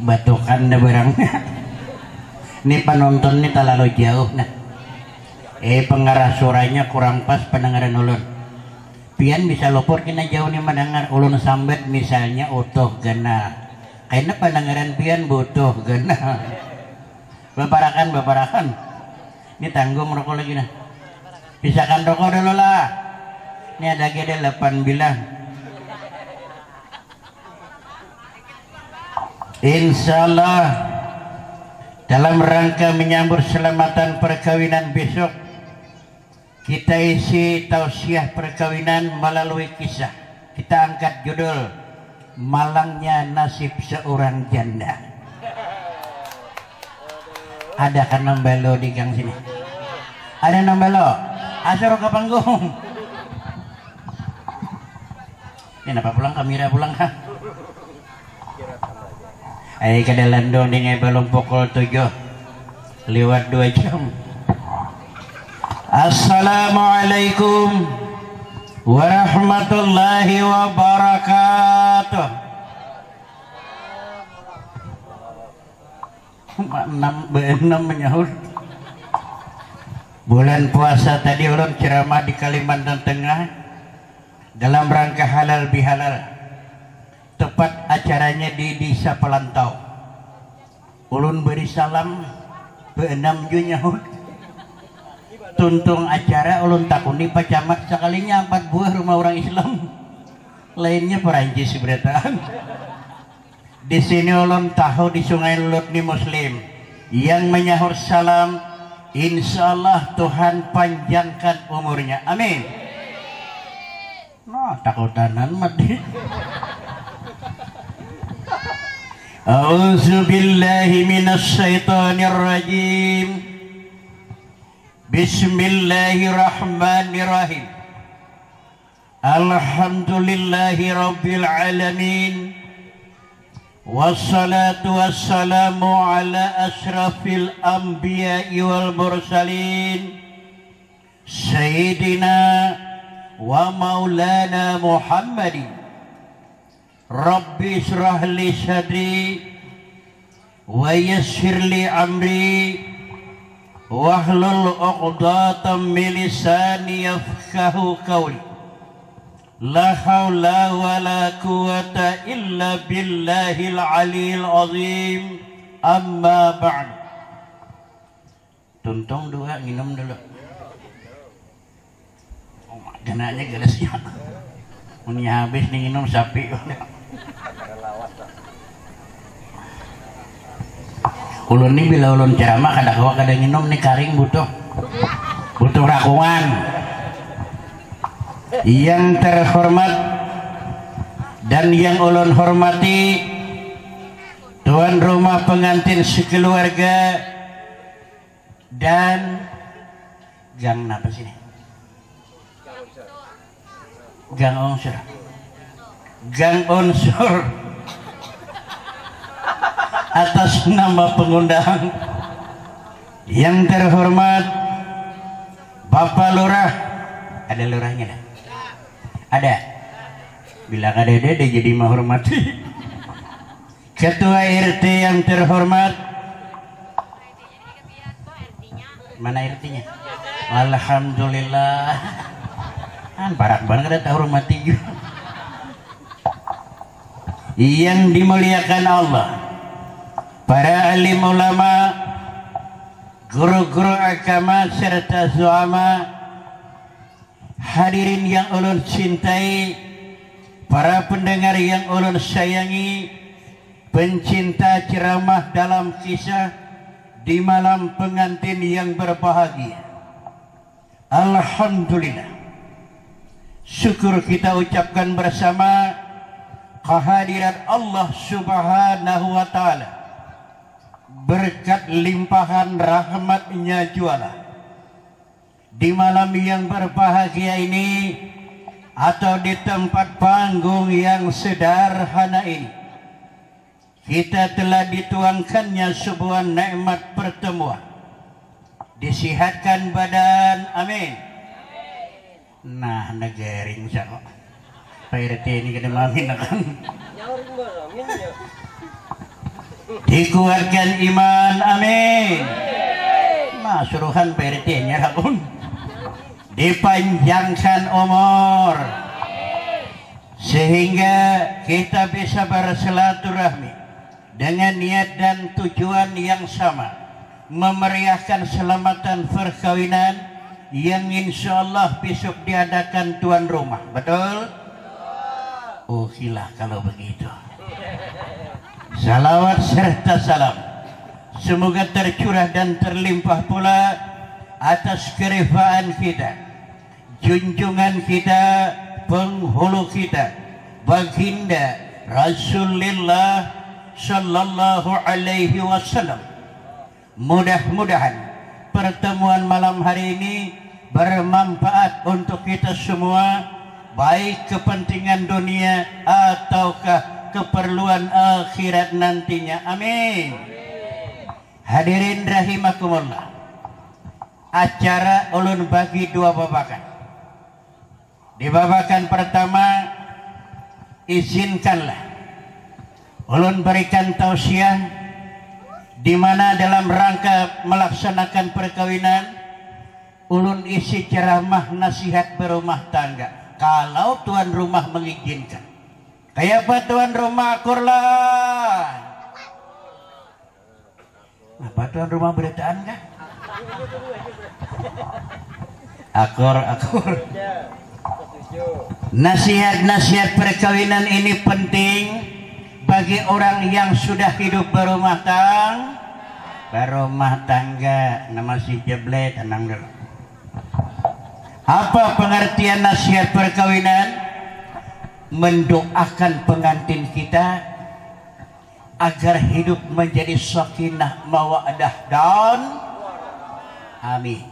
Batukan na barang. Ini penonton ini terlalu jauh nah. Pengarah suaranya kurang pas pendengaran ulun. Pian bisa lupur kena jauh nih mendengar ulun sambat misalnya utuh gena. Karena pendengaran pian butuh gena. Baparakan. Ini tanggung rokok lagi nah. Pisahkan rokok dulu lah. Ini ada gede 8 bilang. Insya Allah dalam rangka menyambut selamatan perkawinan besok, kita isi tausiah perkawinan melalui kisah. Kita angkat judul Malangnya Nasib Seorang Janda. Ada kan nambalo di gang sini? Ada nambalo? Asal ke panggung. Ini apa pulang kamera pulang ha? Kada landong dengan belum pukul 7 lewat 2 jam. Assalamualaikum warahmatullahi wabarakatuh. 6 menyahur bulan puasa tadi ulun ceramah di Kalimantan Tengah dalam rangka halal bihalal. Tepat acaranya di Desa Pelantau. Ulun beri salam be-6 nyahut. Tuntung acara ulun takuni pacamat sekalinya 4 buah rumah orang Islam. Lainnya Perancis berataan. Di sini ulun tahu di Sungai Lut ni Muslim yang menyahur salam. Insya Allah Tuhan panjangkan umurnya. Amin. Nah takutanan mati. A'udzu billahi minasy syaithanir rajim. Bismillahirrahmanirrahim. Alhamdulillahi rabbil alamin. Wassalatu wassalamu ala asyrafil anbiya'i wal mursalin. Sayyidina wa maulana Muhammadin. Rabbi israh li sadri wa yassir li amri wahlul 'uqdatam min lisani yafqahu qawli. La haula wa la quwwata illa billahil aliyil azim. Amma ba'd. Tuntung 2 minum dulu. Oh, gananya gelasnya. Ini habis nih minum sapi. Ulun nih bila ulun ceramah kada minum nih karing butuh rakungan. Yang terhormat dan yang ulun hormati tuan rumah pengantin sekeluarga dan gang apa sini? Gang unsur atas nama pengundang yang terhormat Bapak Lurah. Ada lurahnya dah? Ada. Bilang ada dede jadi menghormati. Ketua RT yang terhormat. Mana RT-nya? Alhamdulillah. Barak banget ada hormati juga. Yang dimuliakan Allah, para alim ulama, guru-guru agama serta zuama, hadirin yang ulun cintai, para pendengar yang ulun sayangi, pencinta ceramah dalam kisah di malam pengantin yang berbahagia. Alhamdulillah. Syukur kita ucapkan bersama kehadiran Allah Subhanahu wa Ta'ala, berkat limpahan rahmatnya jualah di malam yang berbahagia ini atau di tempat panggung yang sederhana ini. Kita telah dituangkannya sebuah nikmat pertemuan, disihatkan badan, amin. Nah, negering sama Pak RT ini kena mamin kan. Dikuatkan iman, amin. Suruhan Pak RT nya pun dipanjangkan umur sehingga kita bisa bersilaturahmi dengan niat dan tujuan yang sama, memeriahkan selamatan perkawinan yang insya Allah besok diadakan tuan rumah. Betul? Oh hilah kalau begitu. Salawat serta salam semoga tercurah dan terlimpah pula atas kerifaan kita, junjungan kita, penghulu kita, baginda Rasulullah sallallahu alaihi wasallam. Mudah-mudahan pertemuan malam hari ini bermanfaat untuk kita semua, baik kepentingan dunia ataukah keperluan akhirat nantinya. Amin. Hadirin rahimakumullah, acara ulun bagi dua babakan. Di babakan pertama, izinkanlah ulun berikan tausiah di mana dalam rangka melaksanakan perkawinan ulun isi ceramah nasihat berumah tangga kalau tuan rumah mengizinkan. Kayak apa tuan rumah akurlah? Apa tuan rumah beritaan kah? Akur. Nasihat-nasihat perkawinan ini penting bagi orang yang sudah hidup berumah tangga. Nama si jeblet tenang dulu. Apa pengertian nasihat perkawinan? Mendoakan pengantin kita agar hidup menjadi sakinah mawaddah dan amin.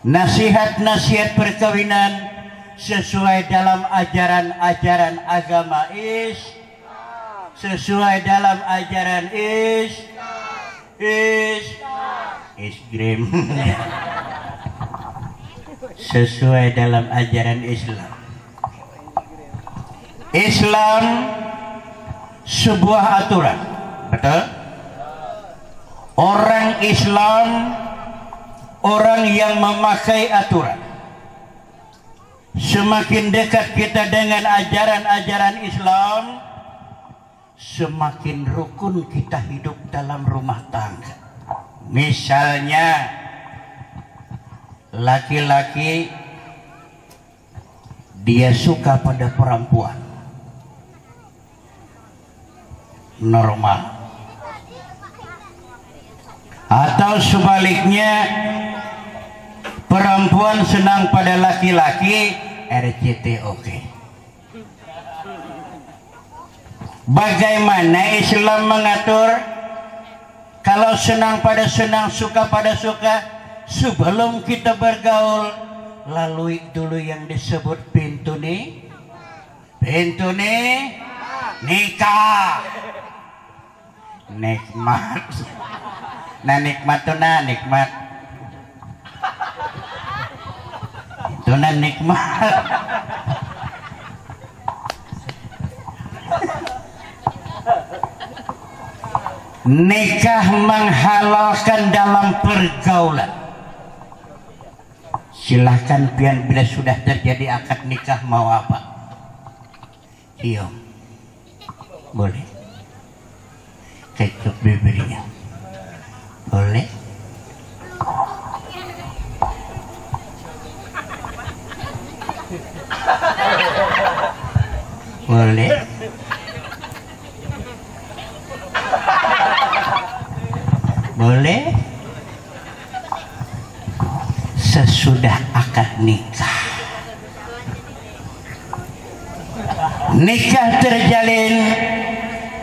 Nasihat-nasihat perkawinan sesuai dalam ajaran-ajaran agama sesuai dalam ajaran sesuai dalam ajaran Islam sebuah aturan. Betul? Orang Islam orang yang memakai aturan. Semakin dekat kita dengan ajaran-ajaran Islam, semakin rukun kita hidup dalam rumah tangga. Misalnya laki-laki dia suka pada perempuan, normal. Atau sebaliknya perempuan senang pada laki-laki, RCT oke. Bagaimana Islam mengatur? Kalau senang pada senang, suka pada suka, sebelum kita bergaul lalui dulu yang disebut pintu nikah. Nikmat. Nah nikmat tuh nikmat. Itu nikmat. Nikah menghalalkan dalam pergaulan. Silahkan pian bila sudah terjadi akad nikah mau apa? Cium. Boleh. Kecup bibirnya. Boleh. Boleh. Boleh. Sesudah akad nikah, nikah terjalin,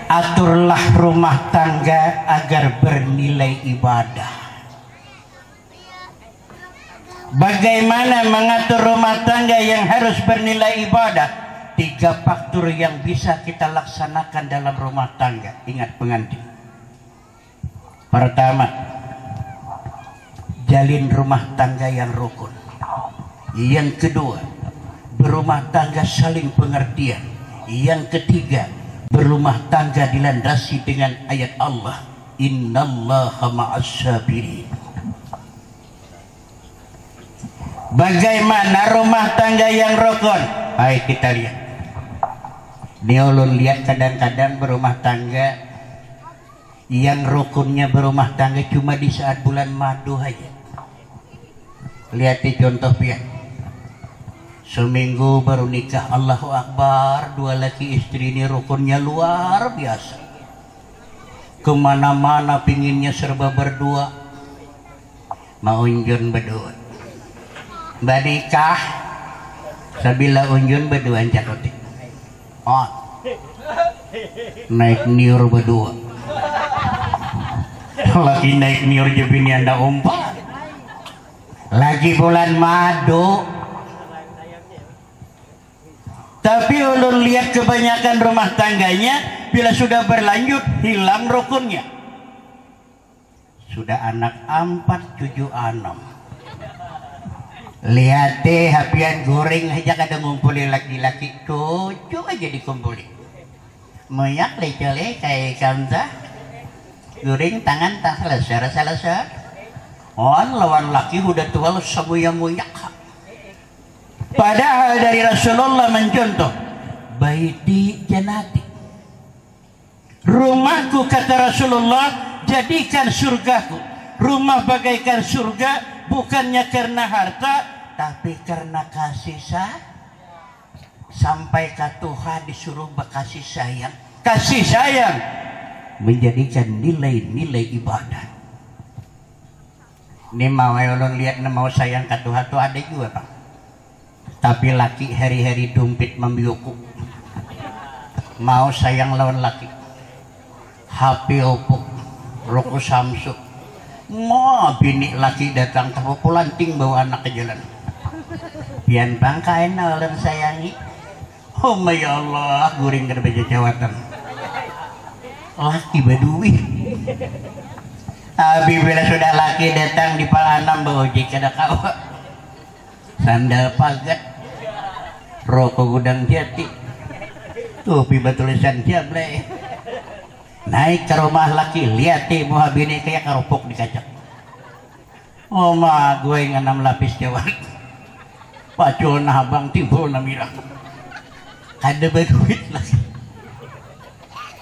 aturlah rumah tangga agar bernilai ibadah. Bagaimana mengatur rumah tangga yang harus bernilai ibadah? 3 faktor yang bisa kita laksanakan dalam rumah tangga. Ingat pengantin. Pertama, jalin rumah tangga yang rukun. Yang kedua, berumah tangga saling pengertian. Yang ketiga, berumah tangga dilandasi dengan ayat Allah, innallaha ma'as sabirin. Bagaimana rumah tangga yang rukun? Ayo kita lihat. Ini ulun lihat kadang-kadang berumah tangga yang rukunnya berumah tangga cuma di saat bulan madu aja. Lihat contoh pihak. Seminggu baru nikah, Allahu Akbar, dua laki istri ini rukunnya luar biasa. Kemana-mana pinginnya serba berdua. Mau unjun berdua. Mbak nikah, sabila unjun berdua cakotik. Oh, naik niur berdua. Lagi naik niur jebini anda umpat. Lagi bulan madu. Tapi ulun lihat kebanyakan rumah tangganya bila sudah berlanjut hilang rukunnya. Sudah anak 4, 7, 6. Lihat deh hapian goreng aja kadang ngumpulin laki-laki 7 aja dikumpulin. Moyak lecole kayak kamsa. Goreng tangan tak selesai. On lawan laki udah tua lu sabuya-muyak. Padahal dari Rasulullah mencontoh baiti janati, rumahku kata Rasulullah jadikan surgaku. Rumah bagaikan surga bukannya karena harta tapi karena kasih sayang. Sampai ke Tuhan disuruh berkasih sayang. Kasih sayang menjadikan nilai-nilai ibadah. Ini mau ulun lihat mau sayang ke Tuhan tuh ada juga Pak. Tapi laki hari-hari dompet membiuku. Mau sayang lawan laki. HP Oppo, Roku Samsung. Mau bini laki datang tahu pulanting bawa anak ke jalan. Pian bangkain ulun sayangi. Oh ya Allah, guring ke beja jawatan. Laki badui. Abi bila sudah laki datang di Palanam bawa ojek ada kau. Sandal pagat. Rokok gudang jati, topi batulisan jable. Naik ke rumah laki, lihat ti muha bini kayak kerupuk di kaca. Oh ma, gue yang 6 lapis jawab. Pacul nah abang timbul na mirah. Ada berduit lagi.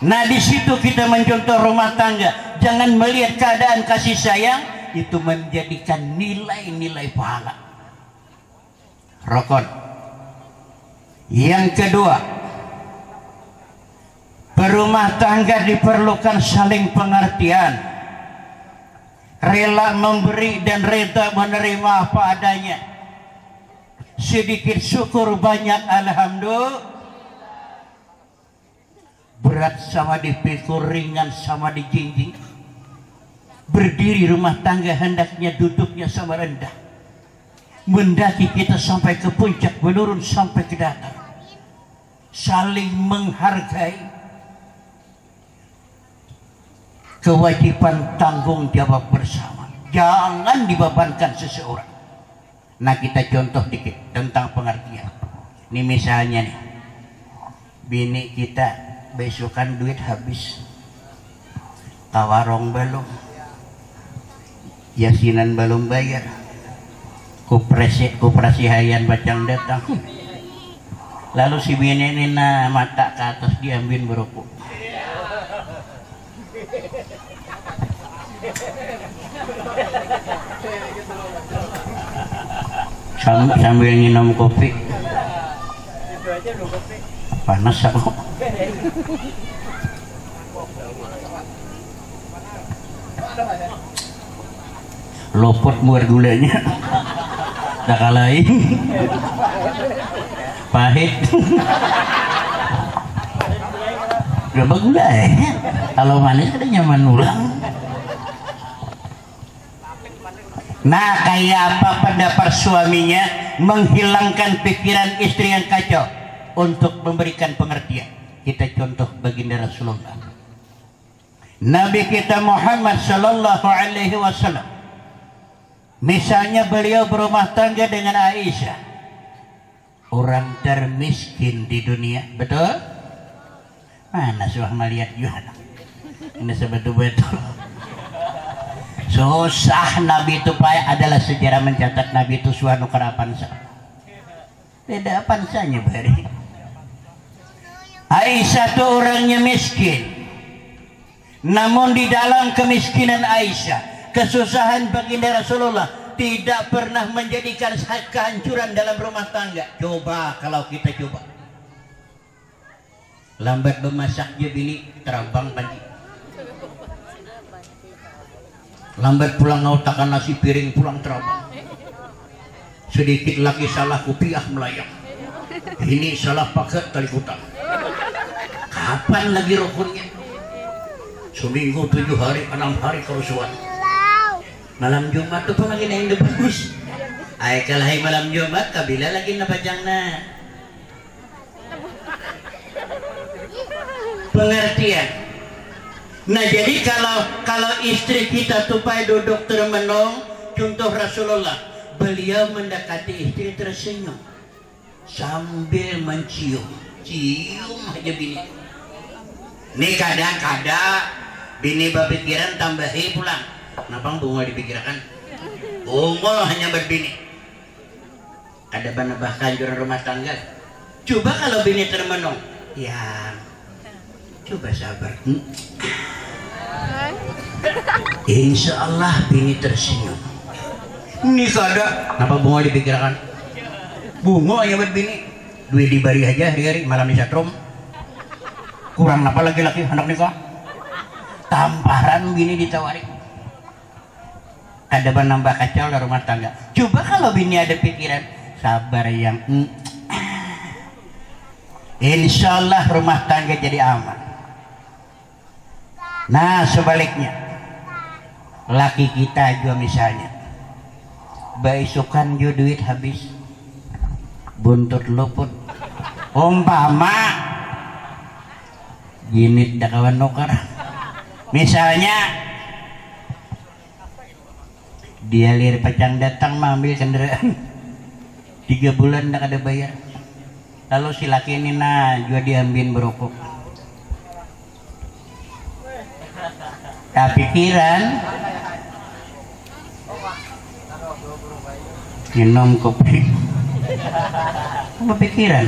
Nah di situ kita mencontoh rumah tangga. Jangan melihat keadaan kasih sayang itu menjadikan nilai-nilai pahala. Rokon. Yang kedua, berumah tangga diperlukan saling pengertian, rela memberi dan reda menerima apa adanya. Sedikit syukur banyak alhamdulillah. Berat sama dipikul, ringan sama dijinjing. Berdiri rumah tangga hendaknya duduknya sama rendah. Mendaki kita sampai ke puncak, menurun sampai ke datar. Saling menghargai, kewajiban tanggung jawab bersama. Jangan dibebankan seseorang. Nah kita contoh dikit tentang pengertian. Ini misalnya nih, bini kita besokan duit habis, tawarong belum, yasinan belum bayar, koperasi hayan bacang datang. Lalu si bini ini mata ke atas diambil berokok. Sambil minum kopi. Panas aku. Lopot buat gulanya. Tak kalahin. Pahit. Gak gula ya. Kalau manis ada nyaman ulang. Nah kayak apa pendapat suaminya menghilangkan pikiran istri yang kacau untuk memberikan pengertian. Kita contoh baginda Rasulullah, Nabi kita Muhammad Sallallahu Alaihi Wasallam. Misalnya beliau berumah tangga dengan Aisyah. orang termiskin di dunia, betul? Mana suah melihat juga ini sebetul-betul susah. Nabi itu payah adalah sejarah mencatat Nabi itu suatu kerapansa beda pansanya bari. Aisyah itu orangnya miskin, namun di dalam kemiskinan Aisyah, kesusahan baginda Rasulullah tidak pernah menjadikan kehancuran dalam rumah tangga. Coba kalau kita coba lambat bemasak je bini terabang pagi, lambat pulang ngautakan nasi piring pulang terabang, sedikit lagi salah kupiah melayang, ini salah pakai tali kutang. Kapan lagi rukunnya? Seminggu 7 hari 6 hari kerusuhan. Malam Jumat tuh lagi yang bagus. Ay kalahai malam Jumat kabila lagi napajangna. Pengertian. Nah jadi kalau istri kita tupai duduk termenung, contoh Rasulullah, beliau mendekati istri tersenyum sambil mencium, cium aja bini. Nih kadang-kadang bini berpikiran tambahi pulang. Kenapa bunga dipikirkan? Bunga hanya berbini. Ada banabah kanjuran rumah tangga. Coba kalau bini termenung, ya coba sabar. Insya Allah bini tersenyum. Ini kada. Kenapa bunga dipikirkan? Bunga hanya berbini. Duit dibari aja hari-hari malam di satrum. Kurang apa laki-laki anak nikah? Tamparan bini ditawari. Ada nambah kacau dalam rumah tangga. Coba kalau bini ada pikiran sabar yang insya Allah rumah tangga jadi aman. Nah sebaliknya, laki kita juga misalnya baisukan juga duit habis, buntut luput, umpama gini dah kawan nukar, misalnya dia lir pacang datang mengambil kendaraan 3 bulan tak ada bayar, lalu si laki ini juga diambil berokok. Tak pikiran minum kopi, apa pikiran?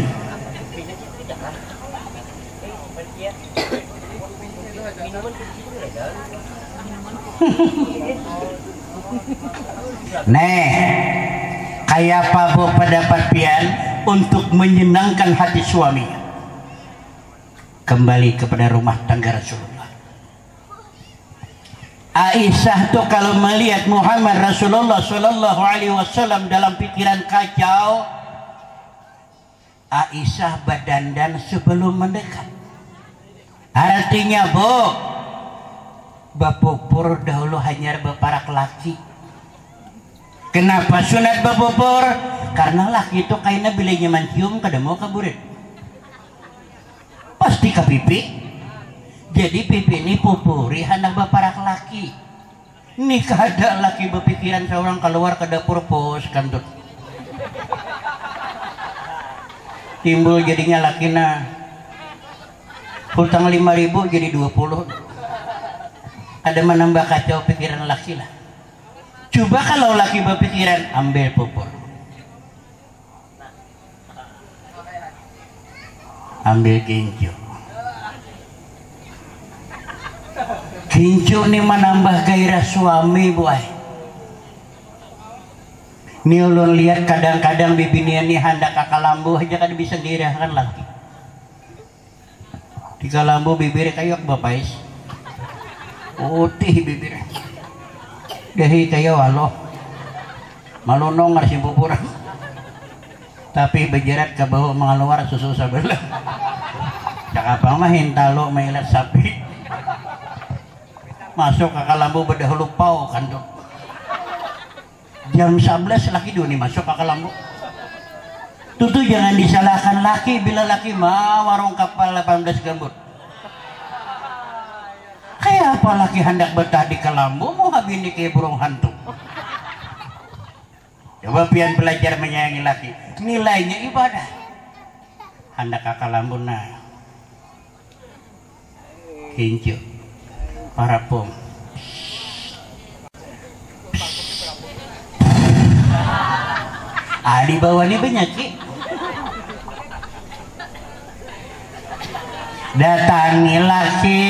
Nih, kayak apa bu pendapat pian untuk menyenangkan hati suami? Kembali kepada rumah tangga Rasulullah. Aisyah tuh kalau melihat Muhammad Rasulullah Shallallahu Alaihi Wasallam dalam pikiran kacau, Aisyah berdandan sebelum mendekat. Artinya bu, bapupur dahulu hanya beparak laki. Kenapa sunat bapupur? Karena laki itu kayaknya bilanya mencium kada mau kaburit. Pasti ke pipi. Jadi pipi ini pupuri hendak beparak laki. Ini kada laki berpikiran seorang keluar ke dapur pos kantut. Timbul jadinya laki hutang 5.000 jadi 20. Ada menambah kacau pikiran laki lah. Coba kalau laki berpikiran ambil pupur, ambil gincu. Gincu ini menambah gairah suami buah. Ini ulun lihat kadang-kadang bibinian ini hendak kakak lambu aja kan bisa dirahkan lagi. Di kalambu bibir kayak bapais. Putih bibir. Dahi kayak walo. Malunong ngasih pupuran. Tapi bejerat ke bawah mengeluar susu sebelah. Cakapang mah hintalo mailat sapi. Masuk ke kalambu berdahulu pau kan tuh. Jam 11 laki dua nih masuk ke kalambu. Tuh jangan disalahkan laki bila laki mah warung kapal 18 gambut. Kayak apa laki hendak betah di kalambu mau habini kayak burung hantu. Coba pian belajar menyayangi laki, nilainya ibadah. Hendak kakak lambuna hincu para pom di bawah ini banyak datangi laki,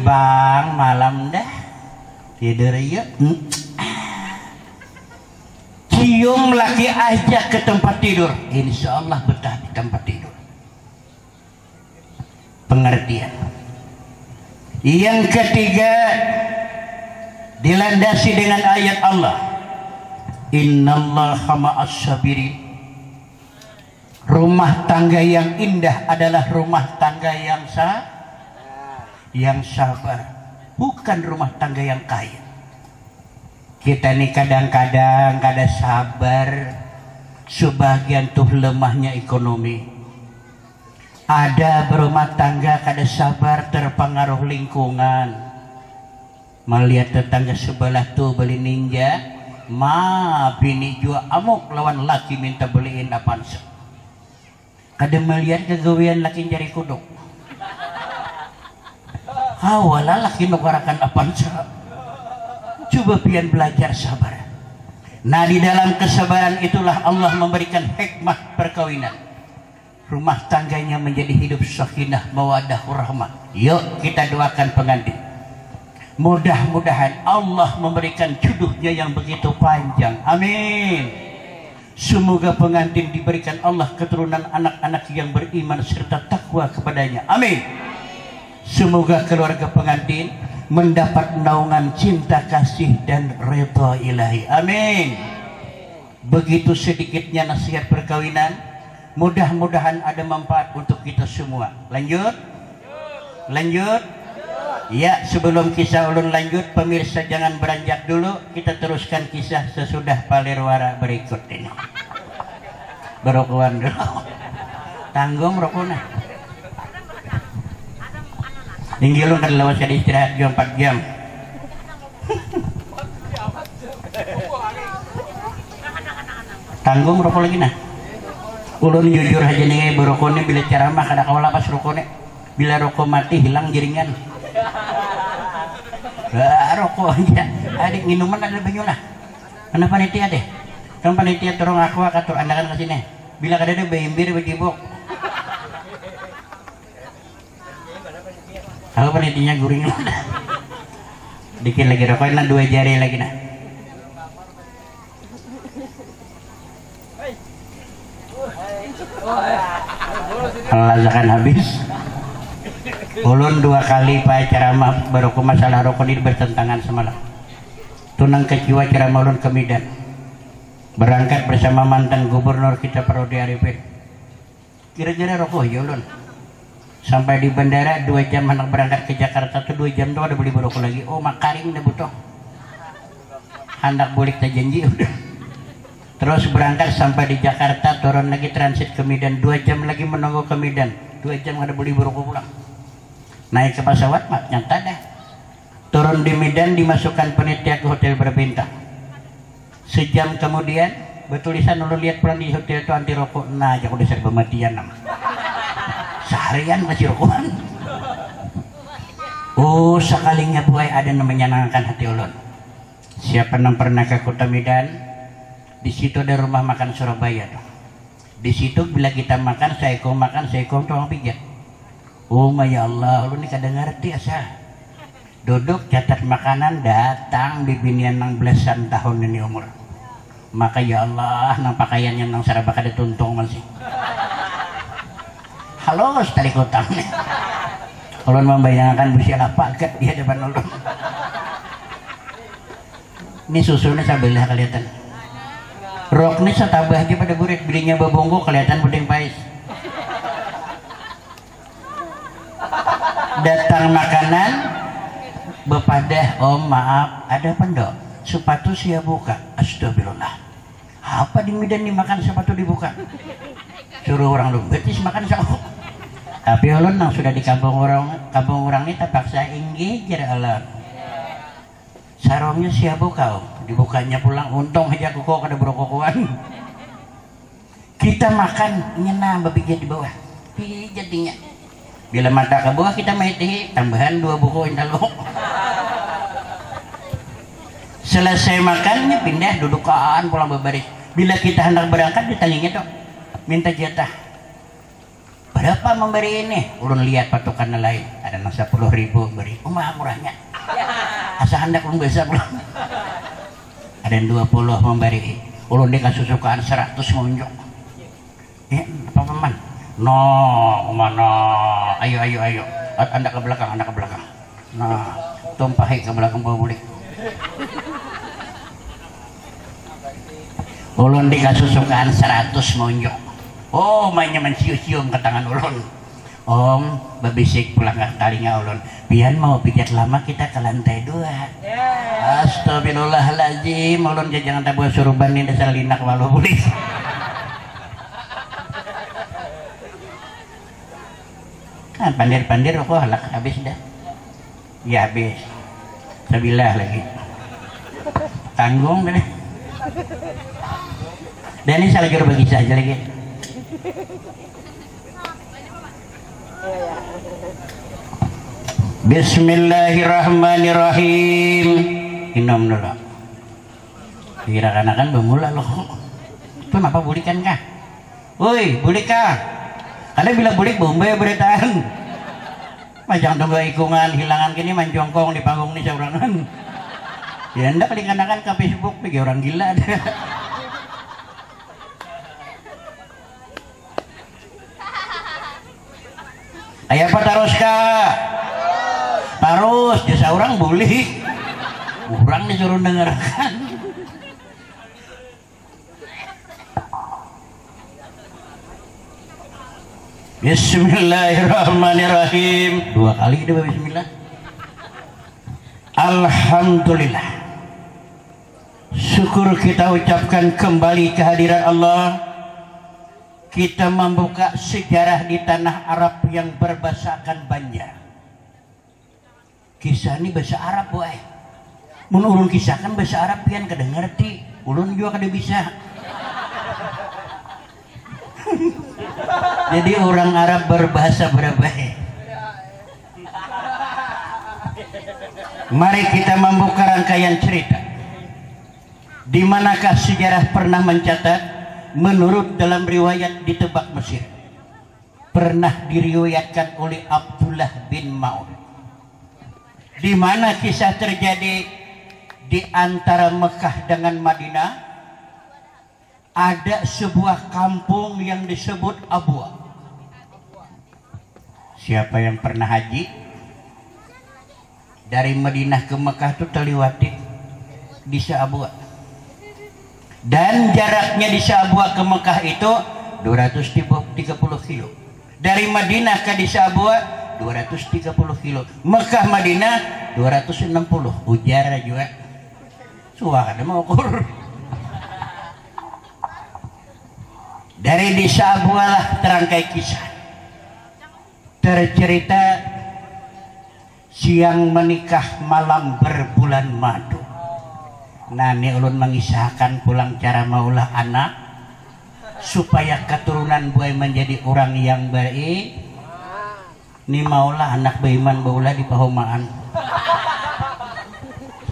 bang malam dah tidur yuk. Cium laki, ajak ke tempat tidur, insya Allah betah di tempat tidur. Pengertian. Yang ketiga, dilandasi dengan ayat Allah, innallaha ma'as sabirin. Rumah tangga yang indah adalah rumah tangga yang sabar, bukan rumah tangga yang kaya. Kita nih kadang-kadang kada sabar, sebagian tuh lemahnya ekonomi. Ada berumah tangga kada sabar, terpengaruh lingkungan. Melihat tetangga sebelah tuh beli ninja, bini jua amuk lawan laki minta beliin Avanza. Kada melihat kegawian laki jari kuduk. Hawalah laki nukarakan Avanza. Coba pian belajar sabar. Nah, di dalam kesabaran itulah Allah memberikan hikmah perkawinan. Rumah tangganya menjadi hidup sakinah mawaddah warahmah. Yuk kita doakan pengantin. Mudah-mudahan Allah memberikan jodohnya yang begitu panjang. Amin. Semoga pengantin diberikan Allah keturunan anak-anak yang beriman serta takwa kepadanya. Amin. Semoga keluarga pengantin mendapat naungan cinta kasih dan redha ilahi. Amin. Begitu sedikitnya nasihat perkawinan, mudah-mudahan ada manfaat untuk kita semua. Lanjut. Ya, sebelum kisah ulun lanjut, pemirsa jangan beranjak dulu, kita teruskan kisah sesudah palerwara berikut ini. Berokokan dulu, tanggung rokona. Tinggi lu kan lawas jadi istirahat jam 4 jam. Tanggung rokok lagi nah. Ulun jujur aja nih berokone bila ceramah kada kawala pas rokone. Bila rokok mati hilang jaringan. Rokok aja. Adik minuman ada banyak lah. Kenapa panitia deh? Kan panitia turun aku atur anda kan kesini. Bila kada ada bembir bejibok. Aku penitinya guring lah. Dikit lagi rokok nah 2 jari lagi nah. Lazakan habis. Ulun 2 kali pak ceramah berokok masalah rokok ini bertentangan semalam. Tunang keciwa ceramah ulun ke Medan. Berangkat bersama mantan gubernur kita Parodi Arifin. Kira-kira rokok ya ulun. Sampai di bandara 2 jam hendak berangkat ke Jakarta tuh 2 jam tuh ada beli berokok lagi. Oh makaring udah butuh. Hendak balik tak janji udah. Terus berangkat sampai di Jakarta, turun lagi transit ke Medan, 2 jam lagi menunggu ke Medan, 2 jam ada beli berokok pulang. Naik ke pesawat mak nyata dah. Turun di Medan dimasukkan panitia ke hotel berbintang. Sejam kemudian bertulisan ulun lihat pulang di hotel itu anti rokok. Nah, jangan udah serba matian nama. Seharian masih rokokan. Oh, sekalinya buai ada namanya menyenangkan hati ulun. Siapa yang pernah ke kota Medan? Di situ ada rumah makan Surabaya tuh. Di situ bila kita makan, saya kong tuang pijat. Oh ya Allah, ulun ini kadang ngerti asa. Duduk catat makanan, datang bibinian nang belasan tahun ini umur. Maka ya Allah, nang pakaiannya nang sarabak ada tuntung masih. Halo, setali kotang. Ulun membayangkan busia lapakat dia depan ulun. Ini susunya sabelah kelihatan. Roknya setabah aja pada burit, belinya babonggo kelihatan puting pais. Datang makanan, bepadah, om maaf, ada pendok, sepatu siap buka. Astagfirullah. Apa di Medan dimakan sepatu dibuka? Suruh orang lu betis makan sama. Tapi ulun nang sudah di kampung orang ini terpaksa inggih jar Allah. Sarongnya siap buka, om. dibukanya pulang untung aja kok ada brokokoan. Kita makan nyenam babijat di bawah jadinya bila mata ke bawah kita maiti tambahan 2 buku indalo. Selesai makannya pindah dudukan pulang babaris. Bila kita hendak berangkat ditanyanya tuh minta jatah berapa memberi ini, ulun lihat patokan lain ada 10.000 beri murahnya asa hendak ulun biasa pulang ada 20 memberi ulun dikasih sukaan 100 ngunjuk ya apa paman no mana ayo anda ke belakang nah tumpahi ke belakang bawa bulik ulun dikasih sukaan 100 ngunjuk. Oh, mainnya mencium ke tangan ulun. Om, babisik pulang ke kalinya ulun. Pian mau pijat lama kita ke lantai 2. Astagfirullahaladzim, ulun jangan tabu suruban ini dasar linak walau boleh. Kan pandir kok halak habis dah. Ya habis. Sabilah lagi. Tanggung deh. Dan ini salah juru bagi saja lagi. Bismillahirrahmanirrahim. Minum dulu. Kira-kira kan bermula loh. Itu apa bulikan kah? Woi, bulik kah? Ada bila bulik bombay beritaan. Macam tunggu ikungan hilangan kini manjongkong di panggung ini saurangan. Ya anda kali kanakan ke Facebook bagi orang gila. Ayo apa tarus kak? Tarus, jasa orang boleh. Orang disuruh dengarkan. Bismillahirrahmanirrahim. 2 kali kita bismillah. Alhamdulillah. Syukur kita ucapkan kembali kehadiran Allah. Kita membuka sejarah di tanah Arab yang berbahasakan Banjar. Kisah ini bahasa Arab boy. Mun ulun kisahkan bahasa Arab pian kada ngerti. Ulun juga kada bisa. Jadi orang Arab berbahasa berapa? Mari kita membuka rangkaian cerita. Di manakah sejarah pernah mencatat? Menurut dalam riwayat di Tebak Mesir pernah diriwayatkan oleh Abdullah bin Ma'un, di mana kisah terjadi di antara Mekah dengan Madinah. Ada sebuah kampung yang disebut Abwa. Siapa yang pernah haji dari Madinah ke Mekah itu terliwati di Abwa. Dan jaraknya di Abwa ke Mekah itu 230 kilo. Dari Madinah ke Abwa 230 kilo. Mekah Madinah 260. Ujar juga. Suara mau ukur. Dari Abwa lah terangkai kisah. Tercerita siang menikah malam berbulan madu. Nah ini ulun mengisahkan pulang cara maulah anak supaya keturunan buai menjadi orang yang baik. Ini maulah anak beriman baulah di pahomaan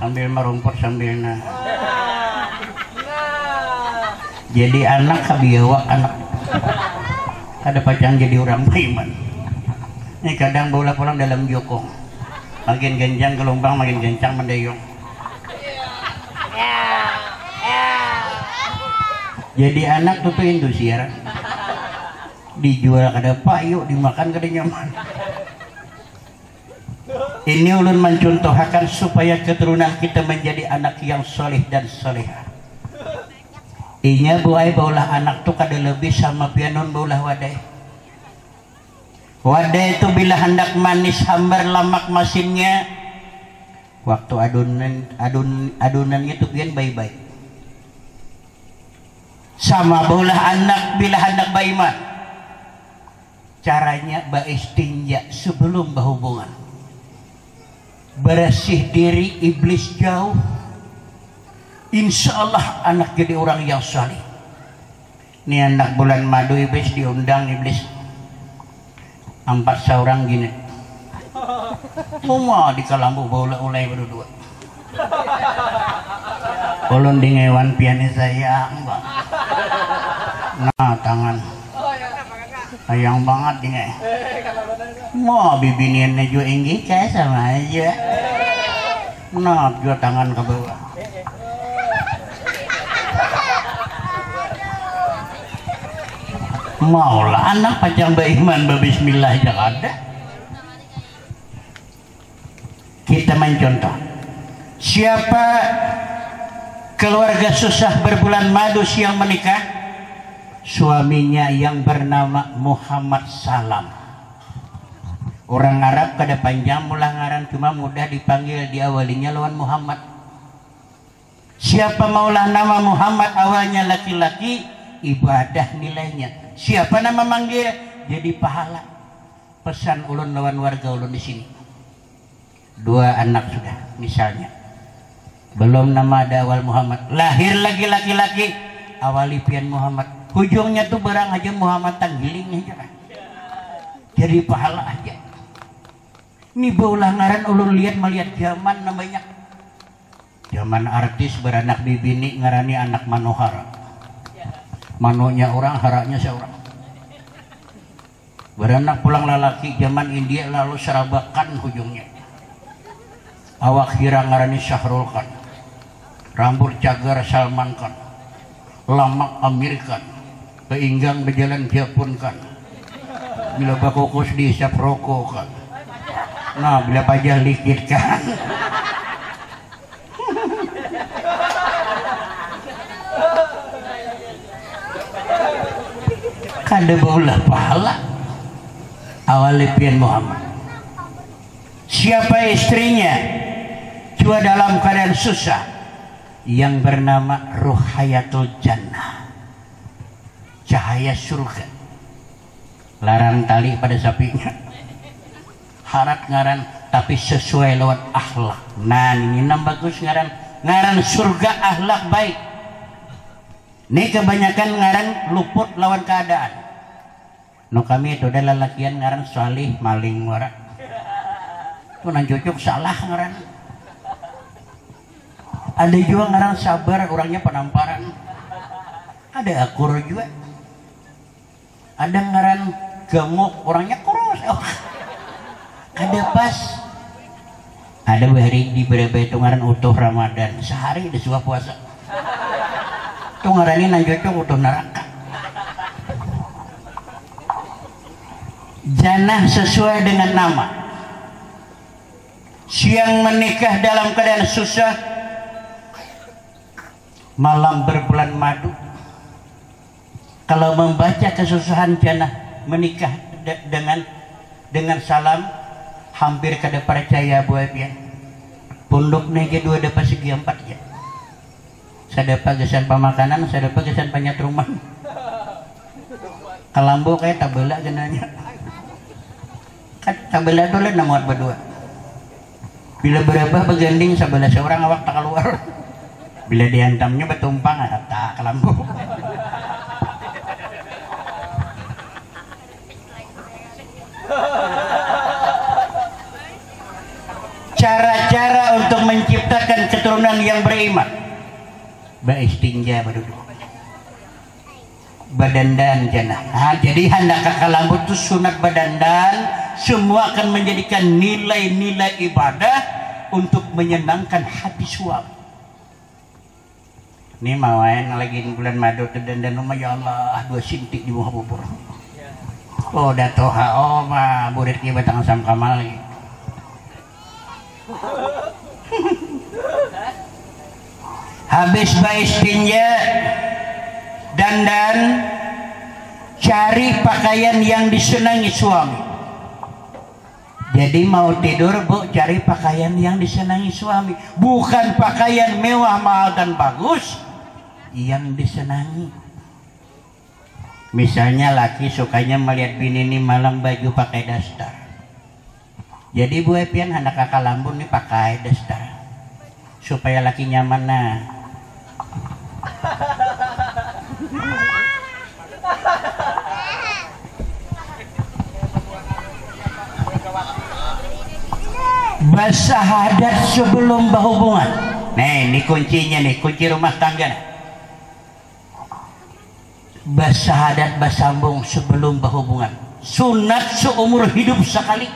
sambil merumput sambil nah. Jadi anak kabiawak anak ada pacang jadi orang beriman. Ini kadang baulah pulang dalam jokong. Makin genjang gelombang makin gencang mendayung. Jadi anak tuh Indosiar dijual kada payu dimakan kada nyaman. Ini ulun mencontohkan supaya keturunan kita menjadi anak yang soleh dan solehah. Inya buai baulah anak tuh kada lebih sama pianon baulah wadai. Wadai itu bila hendak manis hambar lamak mesinnya, waktu adunannya tuh pian baik-baik. Sama bola anak bila hendak baiman, caranya beristinja sebelum berhubungan, bersih diri iblis jauh. insya Allah anak jadi orang yang saleh. Ini anak bulan madu iblis diundang iblis 4 seorang gini. Semua di Kalambu bola ulai berdua. Ulun di ngewan piannya sayang bang. Nah tangan. Sayang banget di nge. Mau bibiniannya juga inggi kayak sama aja. Nah juga tangan ke bawah. Maulah anak pajang beriman bismillah yang ada. Kita mencontoh siapa keluarga susah berbulan madu siang menikah, suaminya yang bernama Muhammad Salam. Orang Arab kada panjang mulah ngaran, cuma mudah dipanggil, diawalinya lawan Muhammad. Siapa maulah nama Muhammad awalnya laki-laki, ibadah nilainya. Siapa nama manggil jadi pahala. Pesan ulun lawan warga ulun di sini. 2 anak sudah misalnya. Belum nama ada awal Muhammad. Lahir lagi laki-laki, awali pian Muhammad. Ujungnya tuh barang aja Muhammad tanggiling aja. Jadi pahala aja. Ini baulah ngaran ulun lihat melihat zaman namanya. Zaman artis beranak bibini ngarani anak manohara. Manonya orang, haraknya seorang. Beranak pulang lelaki zaman India lalu serabakan ujungnya. Awak kira ngarani Syahrul Khan, rambut cagar Salman Khan, lamak Amir Khan, peinggang berjalan Japun Khan, bila bakukus diisap rokok Khan, nah bila pajah likit Khan. Kada baulah pahala awal pian Muhammad. Siapa istrinya cua dalam keadaan susah, yang bernama Ruhayatul Jannah, cahaya surga. Larang tali pada sapinya, harat ngaran tapi sesuai lawan akhlak. Nah ini bagus ngaran surga akhlak baik. Ini kebanyakan ngaran luput lawan keadaan. No kami itu adalah lalakian ngaran salih maling warak. Itu nan cocok salah ngaran. Ada juga ngaran sabar, orangnya penamparan. Ada akur juga. Ada ngaran gemuk, orangnya kurus. Oh. Ada pas. Ada hari di berapa itu ngaran utuh Ramadan, sehari di sebuah puasa. Itu ngarani nan cocok utuh neraka. Jannah sesuai dengan nama. Siang menikah dalam keadaan susah, malam berbulan madu. Kalau membaca kesusahan jannah menikah dengan salam, hampir kada percaya buat dia. Punduk nege 2 dapat segi 4 ya. Sadapa gesan pemakanan, sadapa gesan penyatruman. Kalambo kayak tabela genanya. Tabela tu lah namuat berdua. Bila berapa beganding sebelah seorang awak tak keluar. Bila dihantamnya bertumpang tak Kalambo. Cara-cara untuk menciptakan keturunan yang beriman. Beristinja berdua. Badandan jannah. Jadi hendak Kalambo itu sunat badandan. Semua akan menjadikan nilai-nilai ibadah untuk menyenangkan hati suami. Ini mawain lagi bulan madu dan rumah ya Allah 2 sintik di bawah bubur. Oh dah toha oh mah burit kita batang asam kamal lagi. Habis baistinja dandan, cari pakaian yang disenangi suami. Jadi mau tidur bu, cari pakaian yang disenangi suami, bukan pakaian mewah mahal dan bagus yang disenangi. Misalnya laki sukanya melihat bini ini malam baju pakai daster. Jadi bu Epian hendak kakak lambun nih pakai daster supaya laki nyaman. Nah Bersahadat sebelum berhubungan. Nih, ini kuncinya nih, kunci rumah tangga. Bersahadat bersambung sebelum berhubungan. Sunat seumur hidup sekali.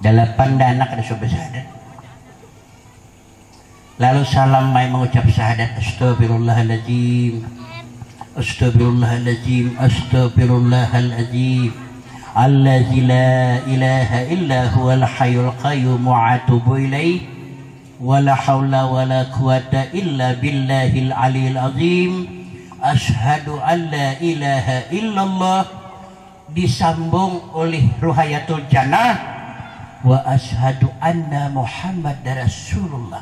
Dalam anak ada bersahadat. Lalu salam mai mengucap syahadat. Astagfirullahaladzim, astagfirullahaladzim, astagfirullahaladzim. Allazi la ilaha illa huwal hayyul qayyum wa atubu ilaih. Wala haula wala quwata illa billahil aliyil azim. Ashhadu an la ilaha illallah. Disambung oleh ruhayatul jannah. Wa ashhadu anna Muhammad Rasulullah.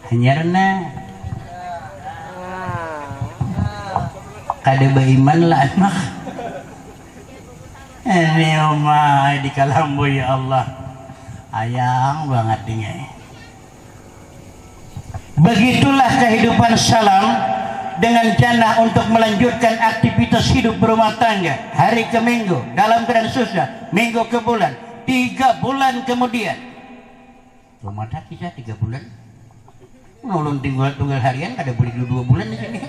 Hanyarna kada beriman lah anak. Ini omah di kalambu ya Allah. Ayang banget ini. Begitulah kehidupan salam dengan jannah untuk melanjutkan aktivitas hidup berumah tangga hari ke minggu dalam keadaan susah, minggu ke bulan, 3 bulan kemudian. Rumah tangga kisah 3 bulan. Nulun tunggal harian kada boleh 2 bulan di sini.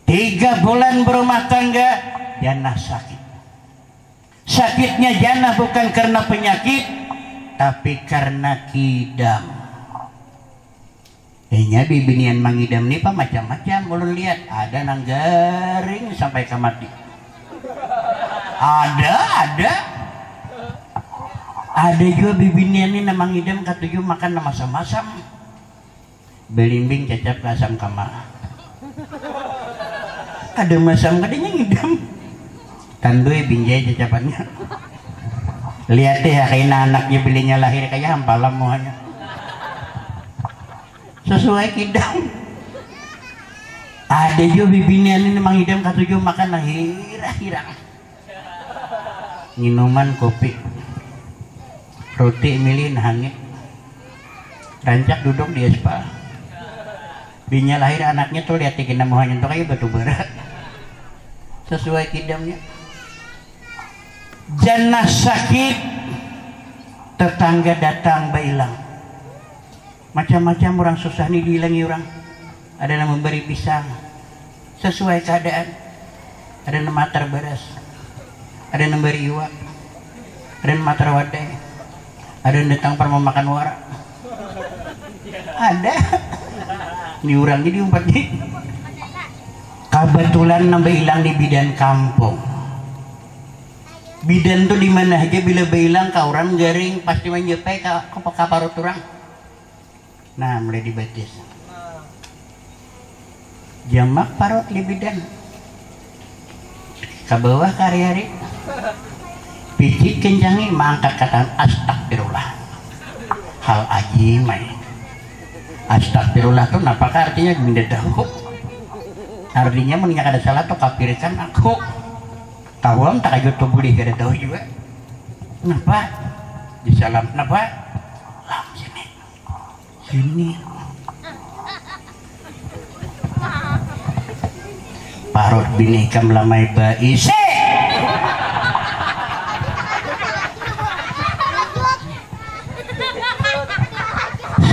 3 bulan berumah tangga, jannah sakit. Sakitnya jannah bukan karena penyakit, tapi karena kidam. Kayaknya bibinian mangidam nih pak macam-macam. Ulun lihat ada nang garing sampai ke mati. Ada juga bibinian nih nang mangidam katuju makan nama masam-masam. Belimbing cacap ke asam kamar. Ada masam kadanya ngidam. Tandui binjai cacapannya. Lihat deh kayak anaknya belinya lahir kayak hampalam muanya. Sesuai kidam. Ada juga bibinian ini memang hidam katuju makan hirang-hirang. Minuman kopi, roti milih hangit, rancak duduk di aspal. Binya lahir anaknya tuh lihat tiga namuhannya tuh kayak batu bara. Sesuai kidamnya. Jannah sakit, tetangga datang bailang. Macam-macam orang susah nih dihilangi orang. Ada yang memberi pisang sesuai keadaan. Ada yang matar beras. Ada yang memberi iwak. Ada yang matar wadai. Ada yang datang per memakan warak. Ada. Ini orang jadi umpat nih. Kebetulan nambah hilang di bidan kampung. Bidan tuh di mana aja bila bilang ke orang garing pasti menyepai ke parut orang. Nah mulai dibatis. Jamak parut di bidan. Ke bawah hari-hari. Picit kencangi mengangkat kata astagfirullah. Hal ajimai. Astagfirullah tuh apakah artinya minta tahu? Artinya mengingat ada salah tuh kafirkan aku. Tawam tak aja tuh boleh kada tahu juga. Kenapa? Di salam kenapa? Lam sini. Sini. Parut bini kam lamai baisi.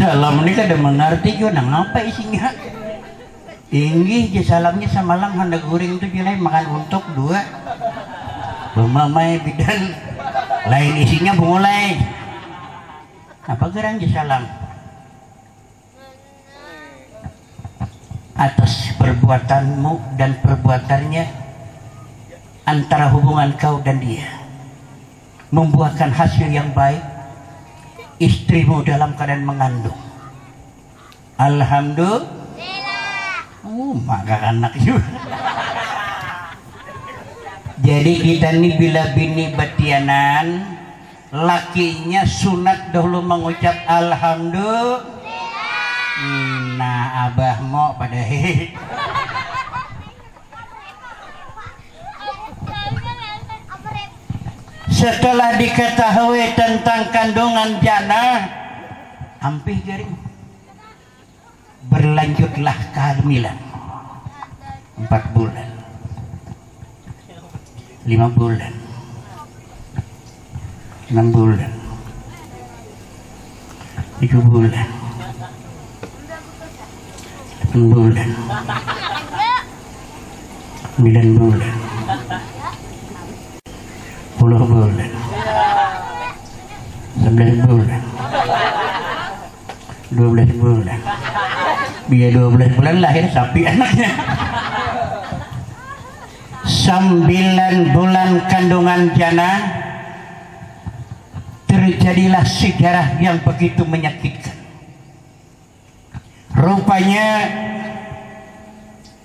Salam ini kada mengerti juga ngapa isinya. Tinggi je salamnya samalam hendak goreng itu jelai makan untuk 2. Mamai bidan lain isinya bungulai. Apa gerang je salam? Atas perbuatanmu dan perbuatannya antara hubungan kau dan dia membuahkan hasil yang baik. Istrimu dalam keadaan mengandung. Alhamdulillah. Maka anak juga. Jadi kita nih bila bini batianan, lakinya sunat dahulu mengucap alhamdulillah. Nah abah mau pada he. Setelah diketahui tentang kandungan jannah, hampir garing. Berlanjutlah kehamilan 4 bulan. 5 bulan 6 bulan 7 bulan 8 bulan 9 bulan 10 bulan 11 bulan 12 bulan biar 12 bulan lahir sapi anaknya. 9 bulan kandungan jana terjadilah sejarah yang begitu menyakitkan. Rupanya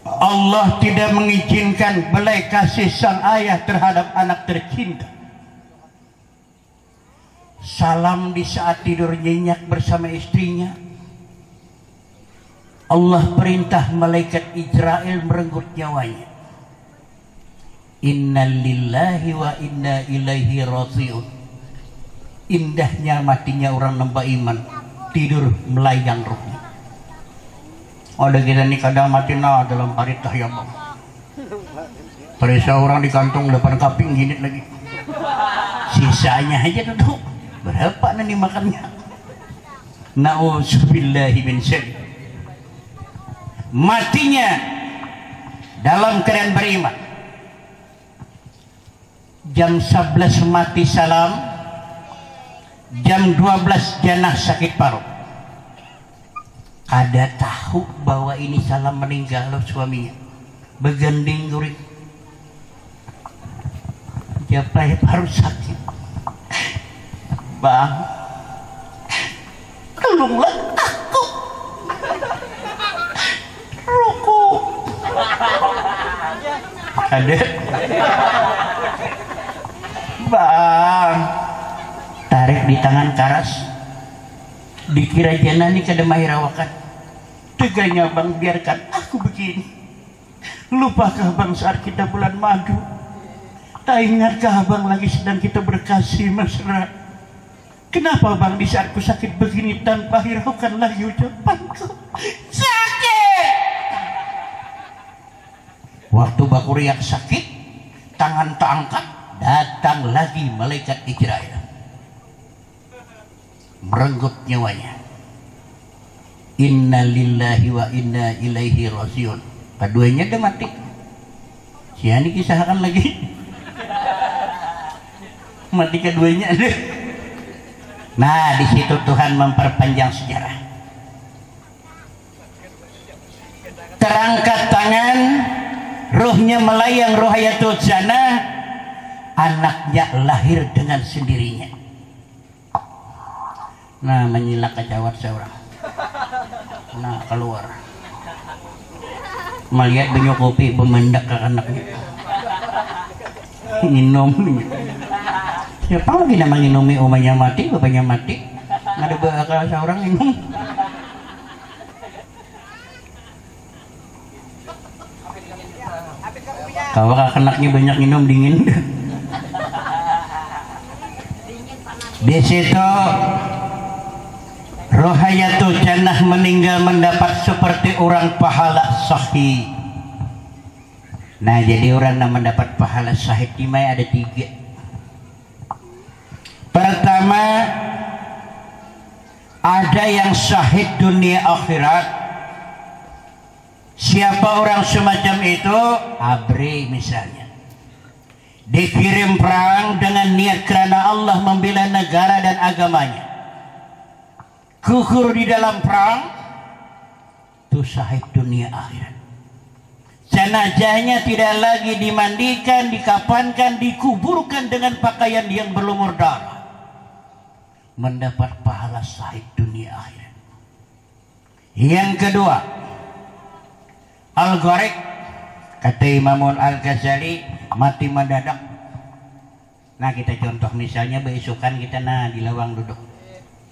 Allah tidak mengizinkan belai kasih sang ayah terhadap anak tercinta. Salam di saat tidur nyenyak bersama istrinya. Allah perintah malaikat Israel merenggut nyawanya. Inna lillahi wa inna ilaihi raji'un. Indahnya matinya orang nambah iman, tidur melayang ruhnya. Ada kita nih kadang mati dalam parit tahyamum. Perisa orang di kantong depan kaping gini lagi. Sisanya aja duduk. Berapa nanti makannya? Na'udzubillahi min syarri. Matinya dalam keadaan beriman. Jam 11 mati salam, jam 12 janah sakit paru. Kada tahu bahwa ini salam meninggal loh suaminya. Beganding guring. Japai paru sakit. Bang, tolonglah aku. Ruku. Ada. Bang, tarik di tangan karas. Dikira jana nih kada mahirawakan. Teganya bang, biarkan aku begini. Lupakah bang saat kita bulan madu? Tak ingatkah bang lagi sedang kita berkasih mesra? Kenapa bang di saat ku sakit begini tanpa hiraukan lagi ucapanku? Sakit! Waktu baku riak sakit, tangan tak angkat, datang lagi malaikat Israel. Merenggut nyawanya. Inna lillahi wa inna ilaihi raji'un. Keduanya udah mati. Si Ani kisahkan lagi. Mati keduanya ada. Nah, di situ Tuhan memperpanjang sejarah. Terangkat tangan, ruhnya melayang, ruh hayatul jannah, anaknya lahir dengan sendirinya. Nah, menyilak kacawat seorang. Nah, keluar. Melihat banyak kopi bemendak ke anaknya. Minum. Siapa lagi nama minumi umanya mati, bapaknya mati. Ada bakal seorang minum. Kalau anaknya banyak minum dingin. Di situ roh hayatul jannah meninggal mendapat seperti orang pahala sahih. Nah, jadi orang yang mendapat pahala sahih dimai ada 3. Pertama, ada yang syahid dunia akhirat. Siapa orang semacam itu? Abri misalnya. Dikirim perang dengan niat kerana Allah membela negara dan agamanya. Gugur di dalam perang, itu syahid dunia akhirat. Jenazahnya tidak lagi dimandikan, dikafankan, dikuburkan dengan pakaian yang berlumur darah. Mendapat pahala syahid dunia akhirat. Yang kedua, Al-Gharik, kata Imamul Al-Ghazali, mati mendadak. Nah, kita contoh misalnya beisukan kita di lawang duduk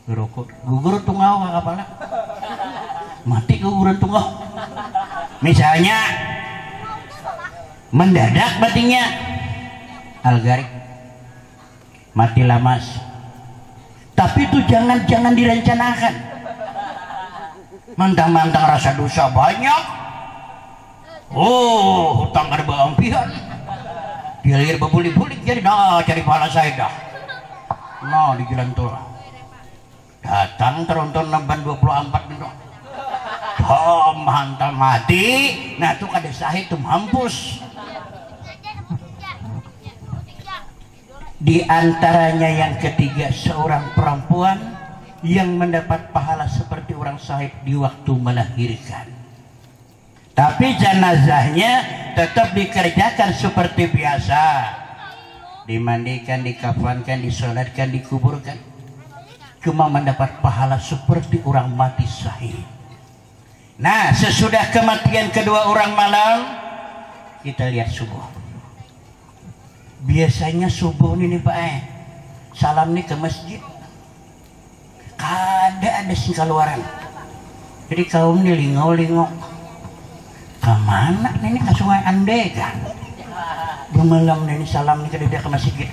berukut, gugur tungau apalah, mati guguran tungau. Misalnya mendadak matinya Al-Gharik, mati lamas. Tapi itu jangan direncanakan. Mantang-mantang rasa dosa banyak. Oh, hutang ada beampihan. Dialir bebulik-bulik jadi dah cari pahala saya dah. Nah di jalan tol datang teronton namban 24 itu. Hantam mati. Nah tuh kada sahih tuh mampus. Di antaranya yang ketiga, seorang perempuan yang mendapat pahala seperti orang sahih di waktu melahirkan. Tapi jenazahnya tetap dikerjakan seperti biasa. Dimandikan, dikafankan, disolatkan, dikuburkan. Cuma mendapat pahala seperti orang mati sahih. Nah, sesudah kematian kedua orang malam, kita lihat subuh. Biasanya subuh ini Pak salam nih ke masjid. Kada ada sih keluaran. Jadi kaum ini lingau-lingau. Kemana ini ke sungai Andega? Gemalam ini salam nih ke dede ke masjid.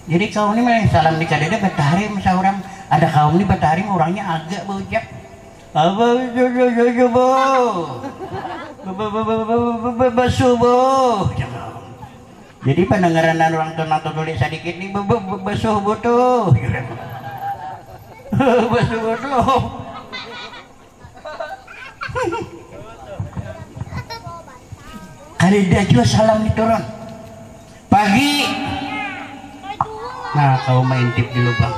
Jadi kaum ini malah salam nih ke dede betahari masa orang ada kaum ini betahari orangnya agak bujak. Basubuh. Jadi pendengaran orang tenang tulis sedikit nih basuh butuh. Basuh butuh. Hari dia juga salam diturun pagi. Nah kau main tip di lubang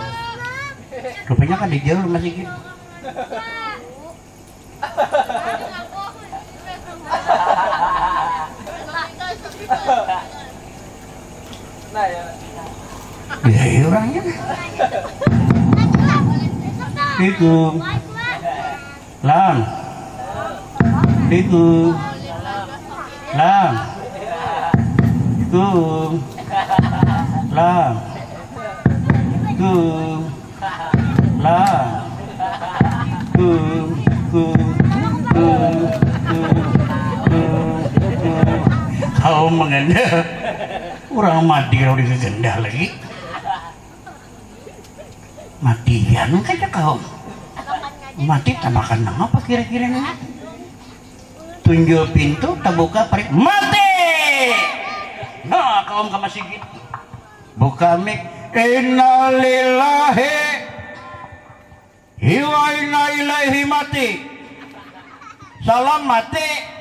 rupanya kan di jauh masih gitu. Ya orangnya Assalamualaikum Lam Assalamualaikum Lam Kum Lam Kum Lam Kum Kau mengenda orang mati kalau digendah lagi matian kayak kau mati tak makan apa kira-kira ini tunjuk pintu terbuka parit mati. Nah kaum ke masjid buka mik innalillahi wa inna ilaihi mati salam mati.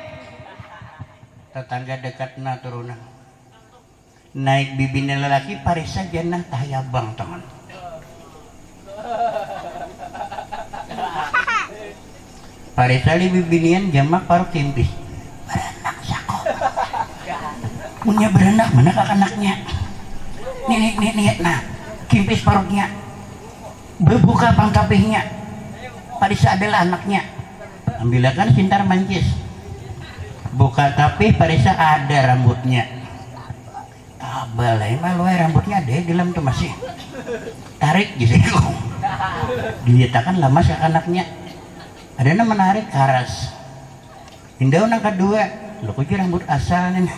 Tetangga dekatna turunan naik bibina lelaki parisa jannah tahayabang teman. Parisa li bibinian jamak paruh timpis beranak sako punya beranak mana anaknya nih nah kimpis paruhnya berbuka pangkapihnya Parisa adalah anaknya ambilkan sintar mancis buka tapi Parisa ada rambutnya balai malu rambutnya ada di dalam tuh masih tarik gitu dinyatakan lama sih anaknya ada yang menarik karas indah yang kedua lo kuci rambut asal nih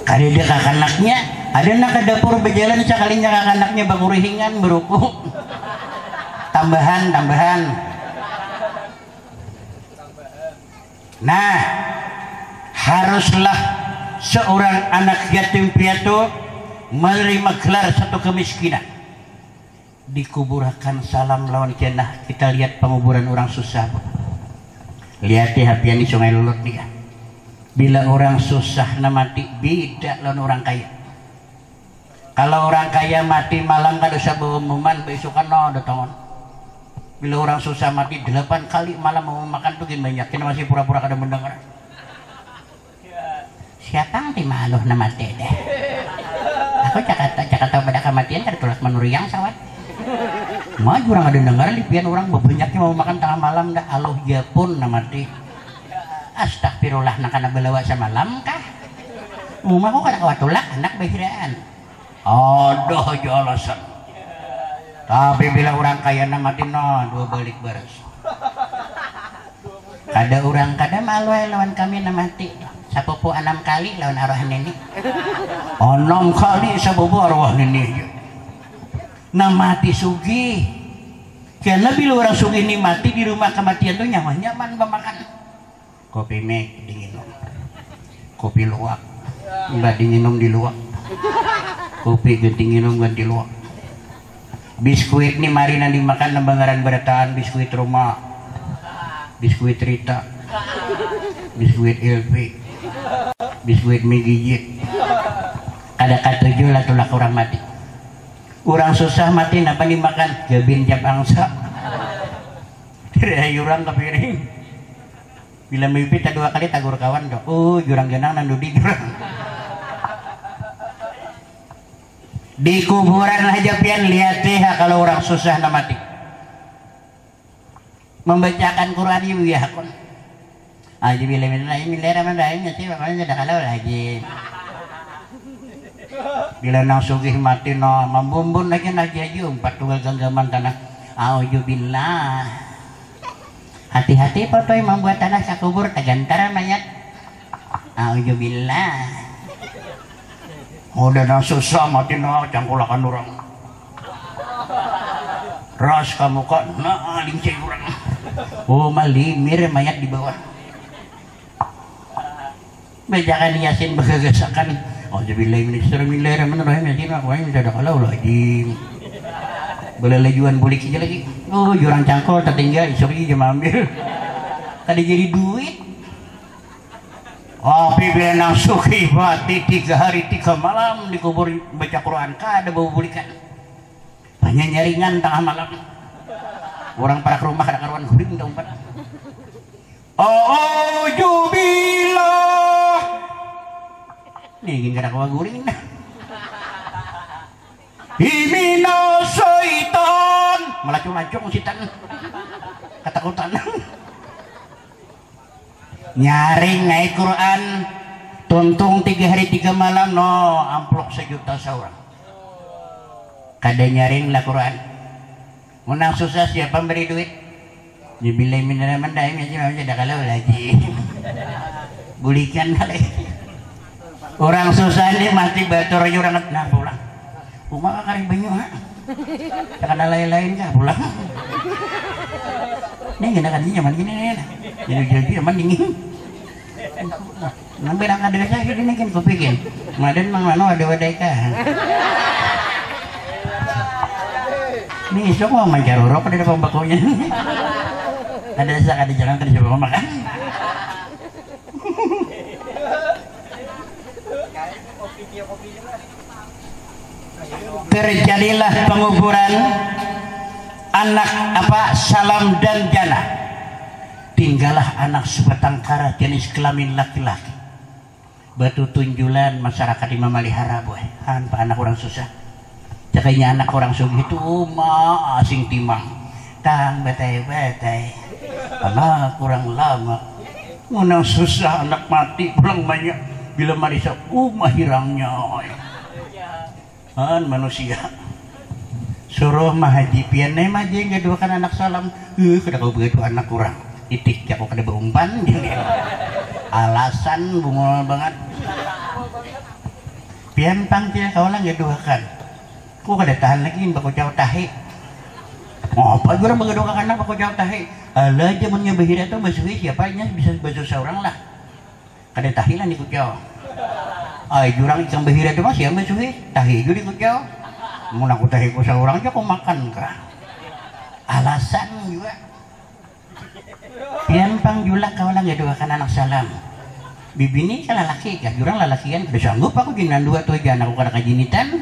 ada dia kakak anaknya ada nak ke dapur berjalan sekalinya kakak anaknya bangurihingan beruku tambahan nah haruslah seorang anak yatim piatu menerima gelar satu kemiskinan dikuburkan salam lawan jannah. Kita lihat penguburan orang susah lihat di hapian di Sungai Lulut dia bila orang susah mati beda lawan orang kaya. Kalau orang kaya mati malam kada usah berumuman besokan no datang. Bila orang susah mati 8 kali malam mau makan tuh gini banyak masih pura-pura kada mendengar. Siapa yang maluh na mati deh. Aku cakata pada kematian kan tulak menuriang sawat. Mau orang ada dengar lipian orang banyaknya mau makan tengah malam dah aloh japun na mati. Astagfirullah nak kana belawa sa malam kah? Mumah ko kana kawatulak anak bahiraan. Aduh jalasan. Tapi bila orang kaya na mati no dua balik beres. Kada orang kada malu lawan kami na mati. Sapupu 6 kali lawan arwah nini 6 kali sapupu arwah nini na mati sugi karena bila orang sugih nikmati di rumah kematian tuh nyaman pemakan kopi mek dinginum, kopi luwak mbak dinginum di luwak, kopi ganti nginum ganti luwak, biskuit nih marina dimakan nembangaran berataan, biskuit rumah, biskuit Rita, biskuit LV, biskuit Megijit, ada katujuh lah tulak orang mati, orang susah mati napa dimakan gabin jab angsa, tidak orang ke piring, bila mimpi tak 2 kali tagur kawan dok, jurang genang nandudi jurang, di kuburan aja pian lihat deh kalau orang susah na mati, membacakan Quran ibu ya kon. Aji bila milera mandai sih makanya tidak kalau lagi. Bila nang sugih mati no membumbun lagi naji 4 tunggal genggaman tanah. Auzubillah. Hati-hati foto yang membuat tanah sakubur tagantara mayat. Auzubillah. Udah nang susah mati no cangkulakan orang. Ras kamu kok nah lincai orang. Malimir mayat di bawah. Bacakan Yasin bagagasakan. Bismillahirrahmanirrahim. Yasin aku yang tidak kalau lagi. Belalajuan bulik aja lagi. Jurang cangkol tertinggal isori jam ambil. Tadi jadi duit. Bila nang suki mati 3 hari 3 malam dikubur baca Quran kada bau bulikan. Hanya nyaringan tengah malam. Orang para ke rumah kada karuan guring dah umpat. Jubilah. Nih ingin kada kawa guring dah. Himina syaitan. Melacung-lacung sitan. Ketakutan. Nyaring ngai Quran. Tuntung 3 hari 3 malam no amplok 1 juta seorang. Kada nyaring lah Quran. Menang susah siapa beri duit? Dibilai minara mandai macam ada kalau lagi. Bulikan lagi. Orang susah ini mati batur aja orang nak pulang. Rumah kari banyu ha. Takkan lain-lain kah pulang. Ini gak ada nyaman gini nih. Jadi nyaman dingin. Nampak nak ada saya gini kan kupikin. Maden mang mano ada wadai kah? Nih semua mancarurok ada pembakunya. Ada sak ada jalan kerja bawa makan. Terjadilah penguburan anak Salam dan Jana. Tinggallah anak sebatang kara jenis kelamin laki-laki. Batu tunjulan masyarakat di memelihara boy. Hanpa anak orang susah. Cakainya anak orang sugih itu asing timang. Kang betai-betai. Anak kurang lama. Menang susah anak mati pulang banyak. Bila marisa hirangnya. Manusia. Suruh mahaji pian maji ngaduakan anak Salam. Kada kau begitu anak kurang. Itik aku kada berumpan. Alasan bungol banget. Pian pang dia kau lang ngaduakan. Ku kada tahan lagi bako jauh tahi. Apa juga mengadukan anak bako jauh tahi. Alah zamannya bahira tu basuhi siapanya bisa basuh seorang lah. Kada tahi lah ni ku jauh. Ay jurang ikan bahira tu masih basuhi tahi juga di ku jauh. Mun aku tahi ku seorang aja ku makan kah. Alasan juga. Pian pang julak kau lang ngaduakan anak Salam. Bibi ni kan lalaki kah jurang lalakian kada sanggup aku jinan 2 tu aja aku kada kajinitan.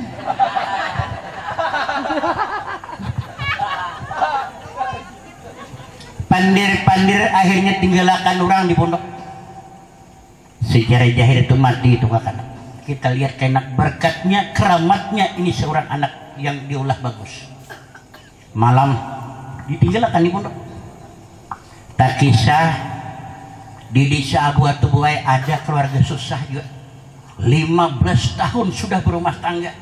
Pandir-pandir akhirnya tinggalkan orang di pondok. Sejarah jahil itu mati itu kakak. Kita lihat kainak berkatnya, keramatnya ini seorang anak yang diolah bagus. Malam ditinggalkan di pondok. Tak kisah di desa Abu Atubuai ada keluarga susah juga. 15 tahun sudah berumah tangga.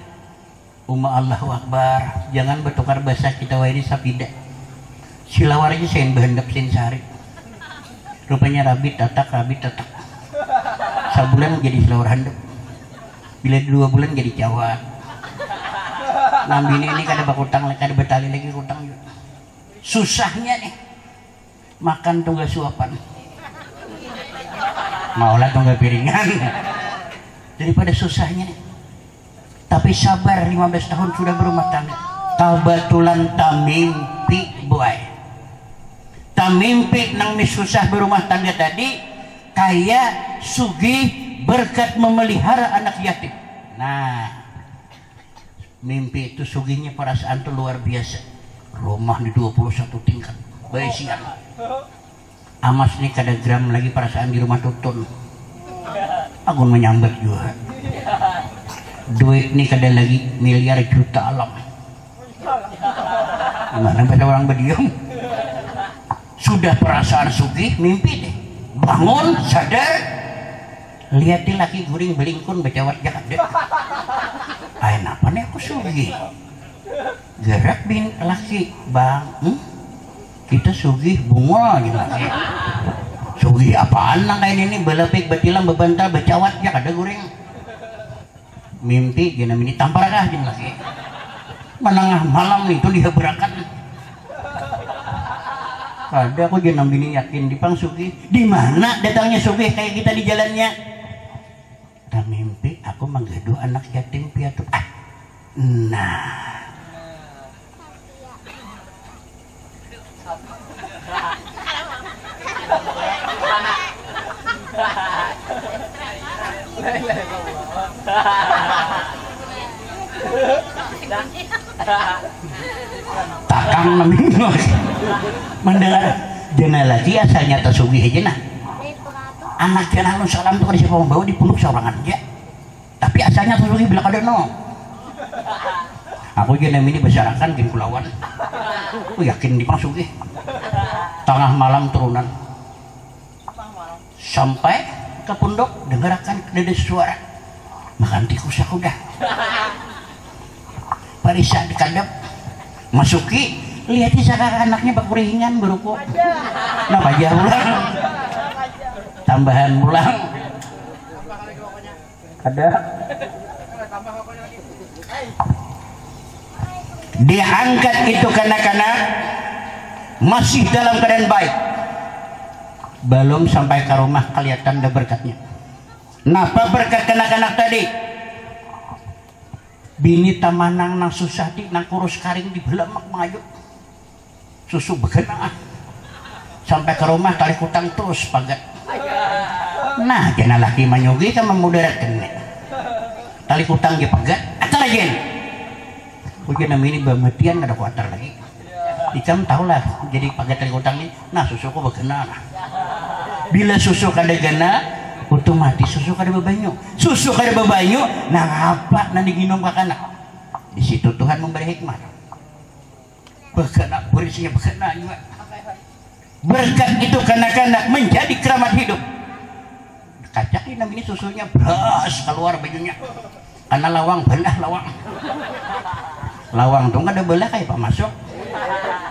Allahu Akbar. Jangan bertukar bahasa kita ini sapida. Silawar aja sen behendap sen sehari. Rupanya rabi tatak. Sebulan jadi silawar handap. Bila 2 bulan jadi Jawa. Nambini ini kada bakutang, kada betali lagi utang juga. susahnya nih makan tunggal suapan, maulah tunggal piringan daripada susahnya nih. Tapi sabar, 15 tahun sudah berumah tangga. Kebetulan tamimpi boy, tamimpi nang susah berumah tangga tadi kayak sugih berkat memelihara anak yatim. Nah, mimpi itu sugihnya perasaan tuh luar biasa. Rumah di 21 tingkat, baisian. Amas nih kada gram lagi perasaan di rumah tutun. Aku menyambat juga. Duit nih kada lagi miliar juta alam. Gimana pada orang berdiam? Sudah perasaan sugih, mimpi deh. Bangun, sadar, lihat laki guring belingkun bejawat jakade. Ayo apa nih aku sugih? Gerak bin laki bang, kita sugih bunga gitu laki. Sugih apaan nang kayak ini belepik betilang bebantal bejawat jakade guring. Mimpi gina mini tamparakah jin laki. Menengah malam nih itu diheberakan. Ada aku jenam bini yakin di pang sugih. Di mana datangnya sugih kayak kita di jalannya? Tak mimpi aku menggaduh anak yatim piatu. Nah. Takang namanya mendengar jangan lagi asalnya tersugih aja nah anak jangan salam tuh siapa membawa di punduk seorangan aja tapi asalnya tersugih bilang ada no aku jangan ini bersarakan gini kulawan aku yakin dipasugih tengah malam turunan sampai ke punduk dengarkan dedes suara makan tikus aku dah parisa dikadap masuki lihat sakak anaknya bakurihingan beruko nah pajah ulang tambahan ulang ada diangkat itu kanak-kanak masih dalam keadaan baik belum sampai ke rumah kelihatan ada berkatnya. Napa berkat kanak-kanak tadi bini tamanang nang susah di nang kurus karing di belamak mengayuk susu begenang sampai ke rumah tali kutang terus pagat. Nah jana laki manyugi kan memudarat kene tali kutang dia pagat atar aja ujian ini bametian ada kuatar lagi ikam tahulah jadi pagat tali kutang ini nah susuku begenang bila susu kada gana otomatis susu kada bebanyu nah apa nanti ginum kakana di situ Tuhan memberi hikmah berkenak berisinya berkenak juga berkat itu kanak-kanak menjadi keramat hidup kacak ini namanya susunya beras keluar bajunya karena lawang belah lawang tuh kada belah kayak pak masuk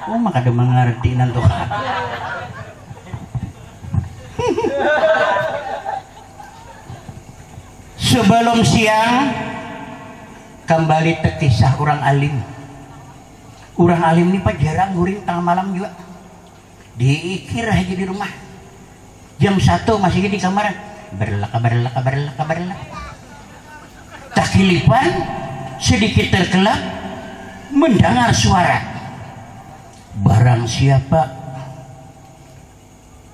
maka ada mengerti nanti sebelum siang kembali ke kisah orang alim ini pak jarang guring tengah malam juga diikir aja di rumah jam 1 masih di kamar berlaka tak kilipan sedikit terkelap mendengar suara barang siapa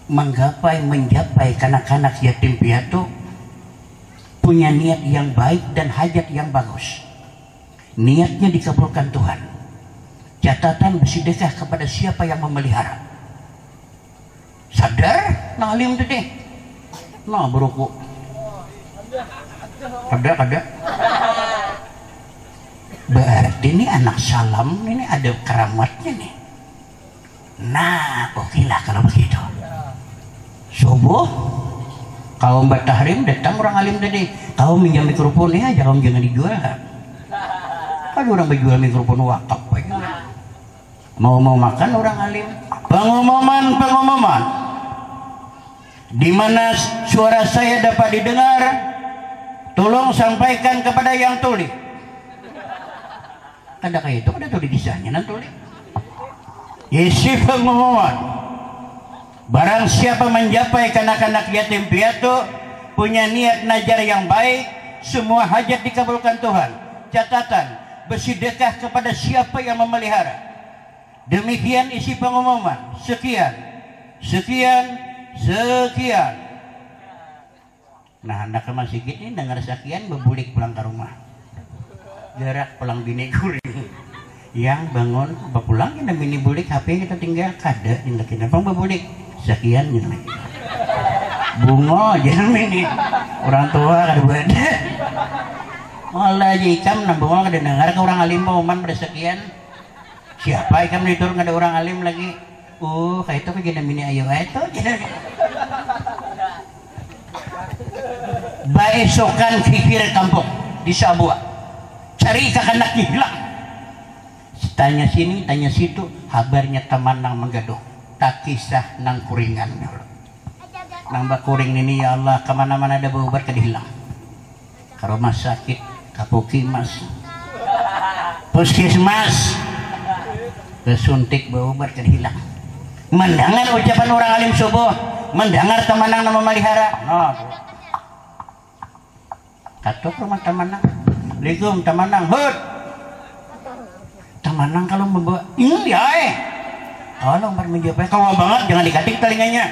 mencapai kanak-kanak yatim piatu punya niat yang baik dan hajat yang bagus niatnya dikabulkan Tuhan catatan bersedekah kepada siapa yang memelihara sadar nah alim itu deh nah beruku ada berarti ini anak salam ini ada keramatnya nih nah oke lah kalau begitu subuh kaum batahrim datang orang alim tadi kau minjam mikrofon ya aja kaum jangan dijual kan orang berjual mikrofon wakaf aja mau makan orang alim pengumuman di mana suara saya dapat didengar tolong sampaikan kepada yang tuli ada kayak itu ada tulis kisahnya nanti isi pengumuman barang siapa mencapai kanak-kanak yatim piatu punya niat najar yang baik semua hajat dikabulkan Tuhan. Catatan bersedekah kepada siapa yang memelihara. Demikian isi pengumuman. Sekian nah anak masih gini dengar sekian bebulik pulang ke rumah gerak pulang bini kuring yang bangun berpulang kita bini bulik HP kita tinggal kada indah kita bang bebulik sekian gitu bungo jangan ini orang tua kada beda malah jikam nambung kada dengar ke orang alim pauman pada sekian siapa ikam diturun ada orang alim lagi kayak itu kayak bini ayo itu baesokan fikir kampung di Sabua cari kakanak hilang tanya sini tanya situ habarnya teman nang menggaduh tak kisah nang kuringan nang bakuring ini ya Allah kemana-mana ada berobat kedihilang ke rumah sakit ke pukimas puskesmas kesuntik berobat kedihilang mendengar ucapan orang alim subuh mendengar teman nang nama melihara katuk rumah temanang Assalamualaikum temanang hut temanang kalau membawa ini ya tolong menjawabnya kawal banget jangan dikatik telinganya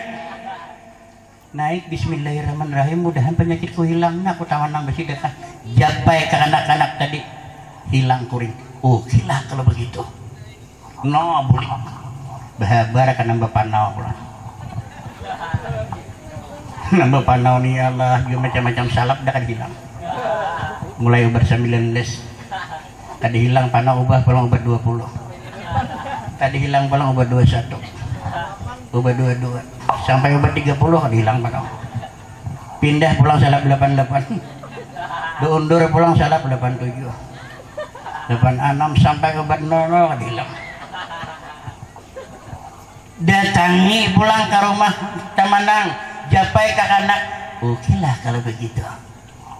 naik bismillahirrahmanirrahim mudahan penyakitku hilang aku temanang bersedekah japai ke anak-anak tadi hilang kuring gila kalau begitu boleh bahabar akan nambah panau nambah panau nih Allah juga macam-macam salap dah kan hilang mulai ubat 19 tadi hilang panau ubah pulang ubat 20 tadi hilang pulang ubat 21 ubat 22 sampai ubat 30 kan hilang panau pindah pulang salap 88 diundur pulang salap 87 86 sampai ubat 00 kan hilang datangi pulang ke rumah temanang japai ke anak lah kalau begitu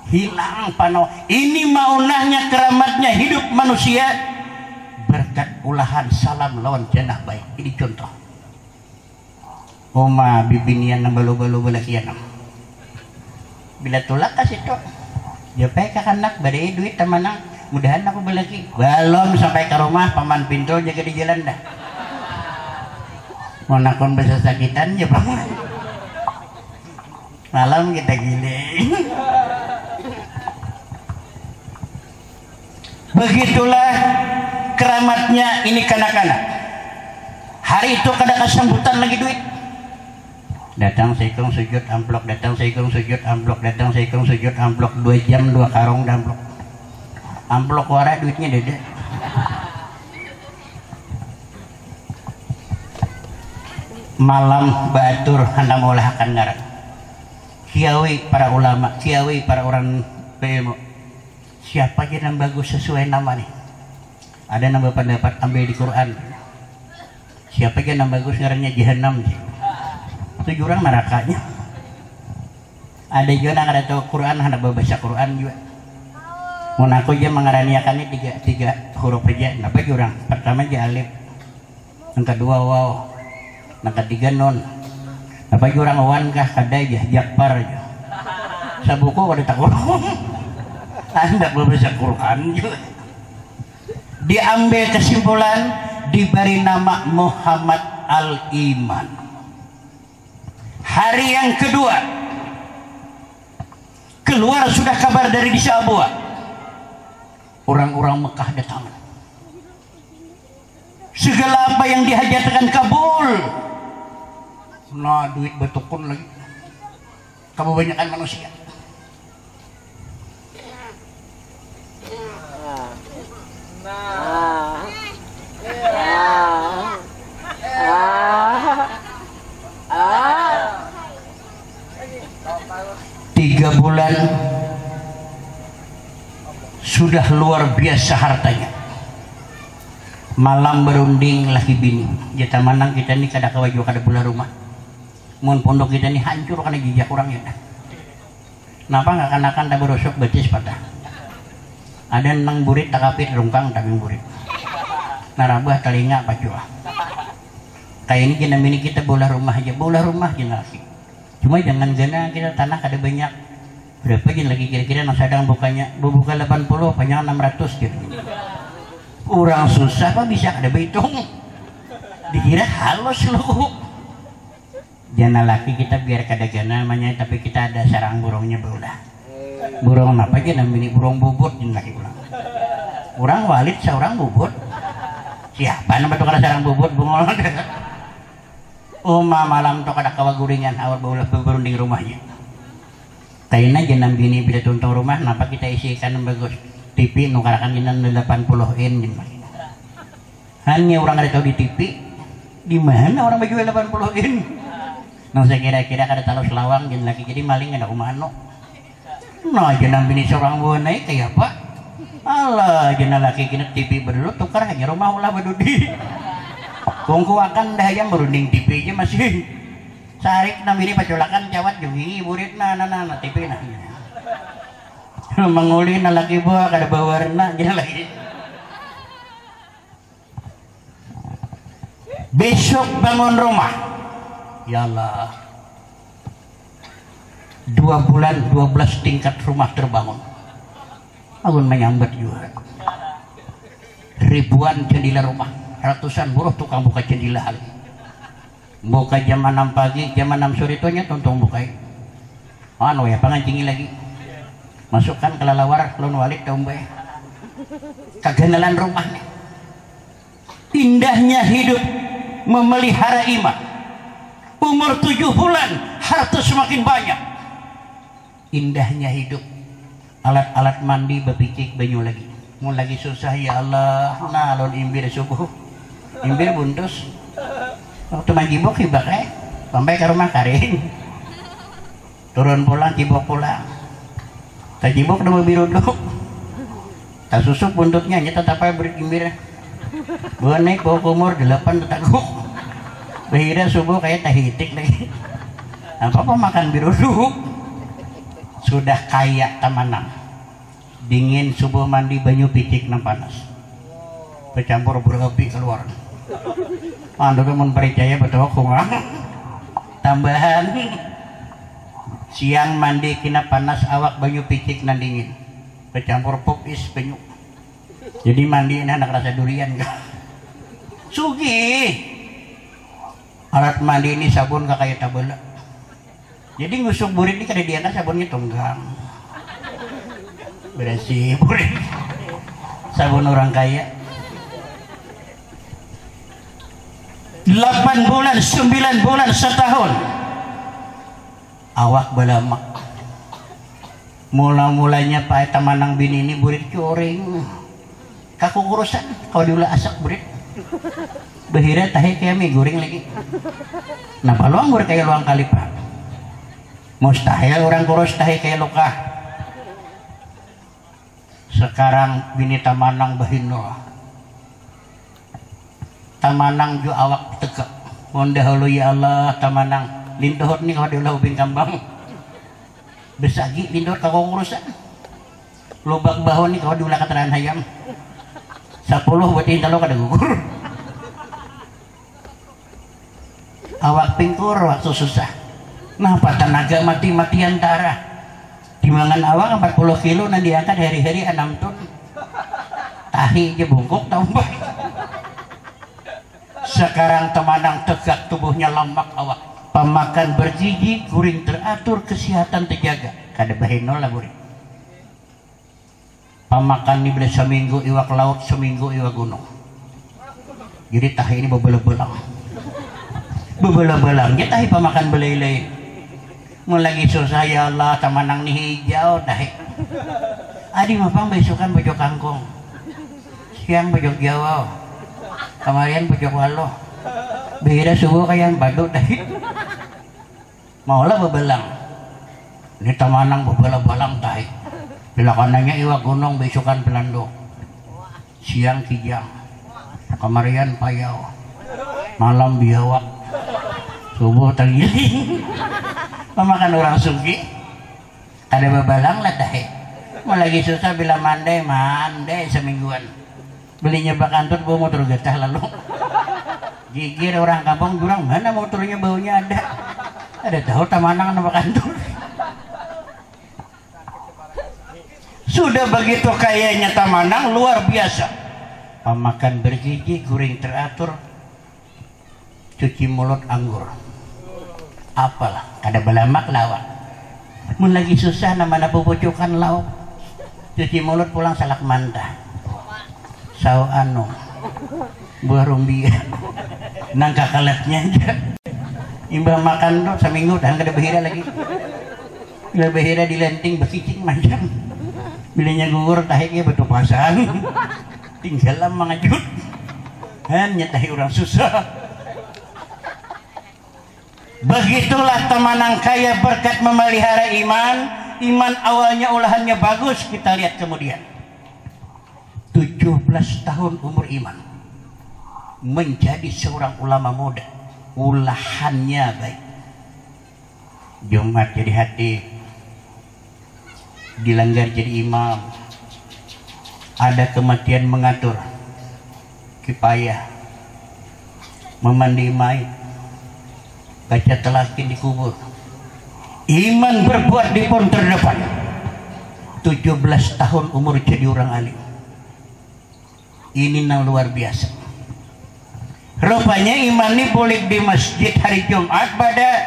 hilang panau ini maunahnya keramatnya hidup manusia berkat ulahan salam lawan jenah baik ini contoh oma bibinian balu-balu balakian bila tulak kasih tok japai ke anak badai duit temanang mudahan aku balaki belum sampai ke rumah paman pintu jaga di jalan dah mau nakon bahasa sakitan ya bang malam kita giling begitulah keramatnya ini kanak-kanak hari itu kada kesambutan lagi duit datang seikung sujud amplok datang seikung sujud amplok datang seikung sujud amplok 2 jam 2 karung amplok amplok warak duitnya dede malam batur hendak mengolahkan ngaran kiawi para ulama kiawi para orang PMO siapa aja yang bagus sesuai nama nih ada nama pendapat ambil di Quran siapa aja yang bagus ngarannya Jahannam itu jurang nerakanya ada juga yang ada tahu Quran hendak baca Quran juga mun aku aja mengaraniakannya tiga huruf aja kenapa jurang pertama aja alif yang kedua waw yang ketiga non apa jurang wan kah kada aja jakpar aja sabuku kada takut anda membaca Quran juga diambil kesimpulan diberi nama Muhammad Al-Iman hari yang kedua keluar sudah kabar dari di Sabua orang-orang Mekah datang segala apa yang dihajatkan kabul duit betukun lagi kamu banyakkan manusia tiga bulan sudah luar biasa hartanya malam berunding laki bini jata manang kita ini kada kawaju kada pula rumah mun pondok kita ini hancur karena jejak kurang ya kenapa nggak kanakan tak berosok betis patah ada nang burit tak kapit rungkang tapi burit narabah telinga pacua kayak ini jangan ini kita bola rumah aja lagi. Cuma jangan gana kita tanah ada banyak. Berapa jin lagi kira-kira nang sadang bukanya buka 80 banyak 600 gitu. Orang susah apa bisa ada hitung. Dikira halus lu. Jangan laki kita biar kada gana namanya tapi kita ada sarang burungnya berulah. Burung apa aja namanya burung bubut jin laki ulang. Orang walid seorang bubut. Siapa nama tuh kada sarang bubut bungol. Uma malam tuh kada kawaguringan awal baulah berunding rumahnya. Kayaknya jenam bini bila tuntung rumah, kenapa kita isikan bagus TV nukarakan jenam 80 in hanya orang ada tahu di TV di mana orang baju 80 in. Nah saya kira-kira kada tahu selawang jen lagi jadi maling ada umano. Nah jenam bini seorang naik kayak apa? Allah jenam laki kena TV berdulu tukar hanya rumah ulah badudi. Kongku akan dah yang berunding TV aja masih sarik nam ini paculakan jawat jungi burit na TV na menguli na laki buah kada bawarna gini lagi. Besok bangun rumah ya Allah 2 bulan 12 tingkat rumah terbangun bangun menyambat juga ribuan jendela rumah ratusan buruh tukang buka jendela hal buka jam 6 pagi jam 6 sore itunya tuntung buka anu ya pangancingi lagi masukkan ke lalawar lon walid dombe kaganalan rumah nih indahnya hidup memelihara iman umur 7 bulan harta semakin banyak indahnya hidup alat-alat mandi bepicik banyu lagi mau lagi susah ya Allah nah lon imbir subuh imbir buntus waktu majibok hibak sampai ke rumah karin turun pulang cibok pulang tak cibok udah biruduk tak susuk buntutnya hanya tetap aja berimbir gua naik bawa kumur 8 tetaguk bahira subuh kayak tahitik lagi apa-apa makan biruduk sudah kaya temanang dingin subuh mandi banyu picik nang panas bercampur berapi keluar anda mun percaya betul kumang tambahan siang mandi kena panas awak banyu picik nan dingin bercampur popis banyu jadi mandi ini anak rasa durian gak sugi alat mandi ini sabun gak kayak tabela jadi ngusuk burit ini kada diana sabunnya tunggang bersih burit sabun orang kaya 8 bulan 9 bulan setahun awak balamak mula-mulanya pak tamanang bini ini burit coreng kaku kurusan kau diulah asak burit bahira tahe kami goreng lagi nah paluang burit kayak luang kali pak mustahil orang kurus tahe kayak luka sekarang bini tamanang bahino tamanang ju awak tegak monda hulu ya Allah tamanang lindohot nih kalau diulah ubing kambang besagi lindohot kau kurusan lubak bahon nih kalau diulah keterangan hayam 10 buat intalo kada gugur awak pingkur waktu susah napa tenaga mati-matian darah dimangan awak 40 kilo nan diangkat hari-hari 6 ton tahi aja bungkuk tambah sekarang temanang tegak tubuhnya lemak awak pemakan bergigi guring teratur kesehatan terjaga kada bahino lah guring pemakan ini bila seminggu iwak laut seminggu iwak gunung jadi tahi ini bebelang dia tahi pemakan belai-belai mau lagi susah ya Allah temanang nih hijau tahi adi mapang besokan bojok kangkung siang bojok jawa kemarin bojok walo beda subuh kayak badut tahi maulah bebelang ini temanang bebelang tahi bila kanannya iwak gunung besokan pelando siang kijang kemarin payau malam biawak subuh tergiling pemakan orang sugi kada bebalang lah tahe mau lagi susah bila mandai semingguan belinya bakantut bawa motor getah lalu Gigir orang kampung jurang mana motornya baunya ada tahu tamanang nama kantor. Sudah begitu kayanya tamanang luar biasa. Pemakan bergigi, guring teratur, cuci mulut anggur. Apalah, kada belamak lawak. Mun lagi susah nama pupucukan lauk. Cuci mulut pulang salak mantah. Sao anu. Buah rumbia. Nangka kaletnya aja. Imbah makan tuh seminggu dan kada behira lagi. Bila behira dilenting bekicing macam. Bilanya gugur tahiknya betul pasang. Tinggalah mengajut. Hanya tahi orang susah. Begitulah temanang kaya berkat memelihara iman. Iman awalnya olahannya bagus, kita lihat kemudian 17 tahun umur iman menjadi seorang ulama muda, ulahannya baik. Jumat jadi hati, dilanggar jadi imam, ada kematian mengatur, kipayah, memandi mayat, baca telakin dikubur. Iman berbuat di pon terdepan. 17 tahun umur jadi orang alim. Ini yang luar biasa. Rupanya iman ini boleh di masjid hari Jumat pada